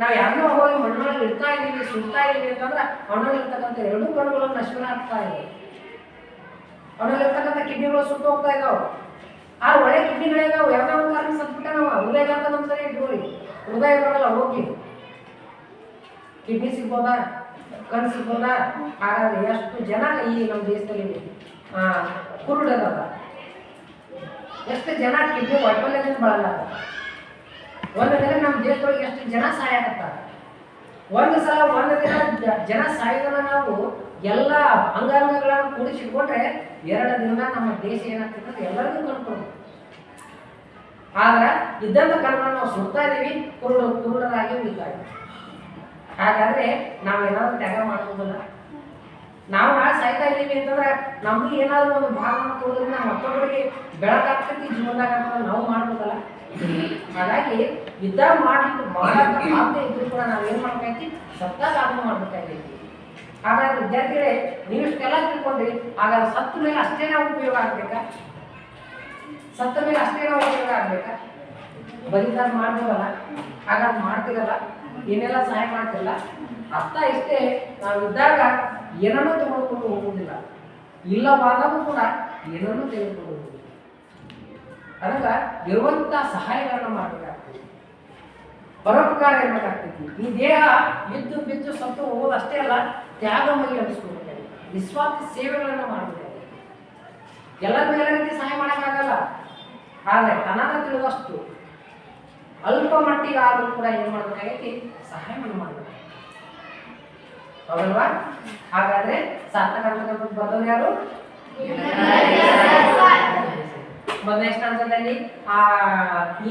ನಾವು ಯಾರನ್ನೋ ಹೋಗಿ ಮಣ್ಣೊಳಗೆ ಇಡ್ತಾ ಇದ್ದೀವಿ, ಸುಡ್ತಾ ಇದ್ದೀವಿ ಅಂತಂದ್ರೆ ಅವನಲ್ಲಿ ಇರ್ತಕ್ಕಂಥ ಎರಡೂ ಕಣ್ಣುಗಳು ನಶ್ವರ ಆಗ್ತಾ ಇದೆ, ಅವನಲ್ಲಿ ಇರ್ತಕ್ಕಂಥ ಕಿಡ್ನಿಗಳು ಸುಟ್ಟು ಹೋಗ್ತಾ ಇದ್ದಾವೆ. ಆ ಒಳ್ಳೆ ಕಿಡ್ನಿಗಳಿಗಾವು ಯಾವುದೋ ಒಂದು ಕಾರಣ ಸತ್ಬಿಟ್ಟ ನಾವು ಹೃದಯಘಾತ ನಮ್ಸರಿ ಇಟ್ಕೊಳ್ಳಿ, ಹೃದಯ ಬರಲ್ಲ ಹೋಗಿ, ಕಿಡ್ನಿ ಸಿಗ್ಬೋದಾ, ಕಣ್ಣು ಸಿಗ್ಬೋದಾ? ಹಾಗಾದ್ರೆ ಎಷ್ಟು ಜನ ಈ ನಮ್ಮ ದೇಶದಲ್ಲಿ ಕುರುಡದ, ಎಷ್ಟು ಜನ ಕಿಡ್ನಿ ವೈಫಲ್ಯದಿಂದ ಬಳಲ್ಲ. ಒಂದು ದಿನ ನಮ್ಮ ದೇಶದೊಳಗೆ ಎಷ್ಟು ಜನ ಸಾಯಾಗತ್ತಾರ. ಒಂದು ಸಲ ಒಂದು ದಿನ ಜನ ಸಾಯೋದನ್ನ ನಾವು ಎಲ್ಲ ಅಂಗಾಂಗಗಳನ್ನು ಕೂಡಿಸಿಟ್ಕೊಂಡ್ರೆ 2 ದಿನ ನಮ್ಮ ದೇಶ ಏನಾಗ್ತದೆ ಎಲ್ಲರಿಗೂ ಕಣ್ಕೊಳ್ಬೋದು. ಆದ್ರೆ ಇದ್ದಂಥ ಕಣ್ಣನ್ನು ನಾವು ಸುಡ್ತಾ ಇದ್ದೀವಿ, ಕುರುಡರಾಗಿ ಉಳಿತಾ ಇದ್ದೀವಿ. ಹಾಗಾದ್ರೆ ನಾವೇನಾದ್ರೂ ತ್ಯಾಗ ಮಾಡ್ಬೋದಲ್ಲ? ನಾವು ನಾಳೆ ಸಾಯ್ತಾ ಇದ್ದೀವಿ ಅಂತಂದ್ರೆ ನಮ್ಗೆ ಏನಾದರೂ ಒಂದು ಭಾಗವನ್ನು ಕೊಡೋದ್ರಿಂದ ಮತ್ತೊಬ್ಬರಿಗೆ ಬೆಳಕಾಗ್ತೈತಿ ಜೀವನದಾಗ ಅಂತ ನಾವು ಮಾಡ್ಬೋದಲ್ಲ? ಹಾಗಾಗಿ ಇದ್ದಾಗ ಮಾಡಕ್ಕೆ ಸಾಧ್ಯ ಇದ್ರೂ ಕೂಡ ನಾವೇನು ಮಾಡ್ಬೇಕೈತಿ? ಸತ್ತಾಗ ಅದನ್ನು ಮಾಡ್ಬೇಕಾಗೈತಿ. ಹಾಗಾದ್ರೆ ವಿದ್ಯಾರ್ಥಿಗಳೇ, ನೀವು ಇಷ್ಟೆಲ್ಲ ತಿಳ್ಕೊಂಡ್ರಿ, ಹಾಗಾದ್ರೆ ಸತ್ತ ಮೇಲೆ ಅಷ್ಟೇ ನಾವು ಉಪಯೋಗ ಆಗ್ಬೇಕಾ? ಸತ್ತ ಮೇಲೆ ಅಷ್ಟೇ ನಾವು ಉಪಯೋಗ ಆಗ್ಬೇಕಾ? ಬಲಿದಾನ ಮಾಡ್ಬೋದಲ್ಲ? ಹಾಗಾದ್ರೆ ಮಾಡ್ತಿರಲ್ಲ, ಏನೆಲ್ಲ ಸಹಾಯ ಮಾಡ್ತಿರಲ್ಲ. ಅರ್ಥ ಇಷ್ಟೇ, ನಾವು ಇದ್ದಾಗ ಏನನ್ನೂ ತೆಗೆದುಕೊಂಡು ಹೋಗುವುದಿಲ್ಲ, ಇಲ್ಲವಾದರೂ ಕೂಡ ಏನನ್ನೂ ತೆಗೆದುಕೊಂಡು ಹೋಗುವುದಿಲ್ಲ. ಅದಕ್ಕೆ ಇರುವಂಥ ಸಹಾಯಗಳನ್ನು ಮಾಡಬೇಕಾಗ್ತದೆ, ಪರೋಪಕಾರ ಇರಬೇಕಾಗ್ತೈತಿ. ಈ ದೇಹ ಬಿದ್ದು ಬಿದ್ದು ಸತ್ತು ಹೋಗೋದಷ್ಟೇ ಅಲ್ಲ, ತ್ಯಾಗಮಯಿ ಅನಿಸ್ಕೊಳ್ಬೇಕಾಗಿದೆ, ನಿಸ್ವಾರ್ಥ ಸೇವೆಗಳನ್ನು ಮಾಡಬೇಕಾಗಿದೆ. ಎಲ್ಲರಿಗೂ ಎಲ್ಲ ರೀತಿ ಸಹಾಯ ಮಾಡೋಕ್ಕಾಗಲ್ಲ, ಆದರೆ ತನಗೆ ತಿಳಿದಷ್ಟು ಅಲ್ಪ ಮಟ್ಟಿಗೆ ಆದರೂ ಕೂಡ ಏನು ಮಾಡಬೇಕಾಗೈತಿ? ಸಹಾಯವನ್ನು ಮಾಡಬೇಕು, ಹೌದಲ್ವಾ? ಹಾಗಾದ್ರೆ ಸಾರ್ಥಕ ಅಂತಕ್ಕಂಥದ್ದು ಬರೋದು ಯಾರು? ಮೊದಲನೇ ಸ್ಥಾನದಲ್ಲಿ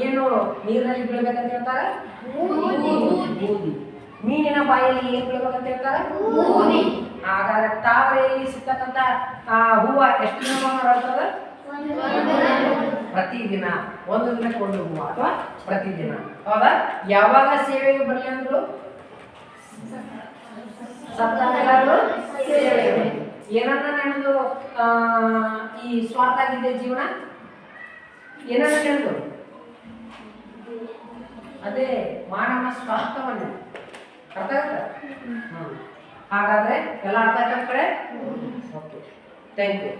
ಏನು ನೀರಿನಲ್ಲಿ ಬೀಳ್ಬೇಕಂತ ಹೇಳ್ತಾರೆ? ಬೂದಿ. ಮೀನಿನ ಬಾಯಲ್ಲಿ ಏನ್ ಬೀಳ್ಬೇಕಂತ ಹೇಳ್ತಾರೆ? ಬೂದಿ. ಹಾಗಾದ್ರೆ ತಾವರೆಯಲ್ಲಿ ಸಿಗ್ತಕ್ಕಂಥ ಹೂವು ಎಷ್ಟು ದಿನ ಬರ್ತದೆ? ಪ್ರತಿದಿನ, ಒಂದು ದಿನಕ್ಕೆ ಒಂದು ಹೂವು ಅಥವಾ ಪ್ರತಿದಿನ, ಹೌದಾ? ಯಾವಾಗ ಸೇವೆಗೆ ಬರಲಿ ಅಂದ್ರು? ಸತ್ತಾಗಲಾದ್ರು ಸೇವೆ. ಏನನ್ನ ನೆನೆದು ಈ ಸ್ವಾರ್ಥ ಆಗಿದೆ ಜೀವನ, ಏನನ್ನ ನೆನೆದು ಅದೇ ಮಾನವ ಸ್ವಾರ್ಥವನ್ನು ಅರ್ಥ ಆಗುತ್ತಾ? ಹಾಗಾದ್ರೆ ಎಲ್ಲ ಅರ್ಥ ಆಯ್ತಾ ಕಡೆ? Okay, thank you.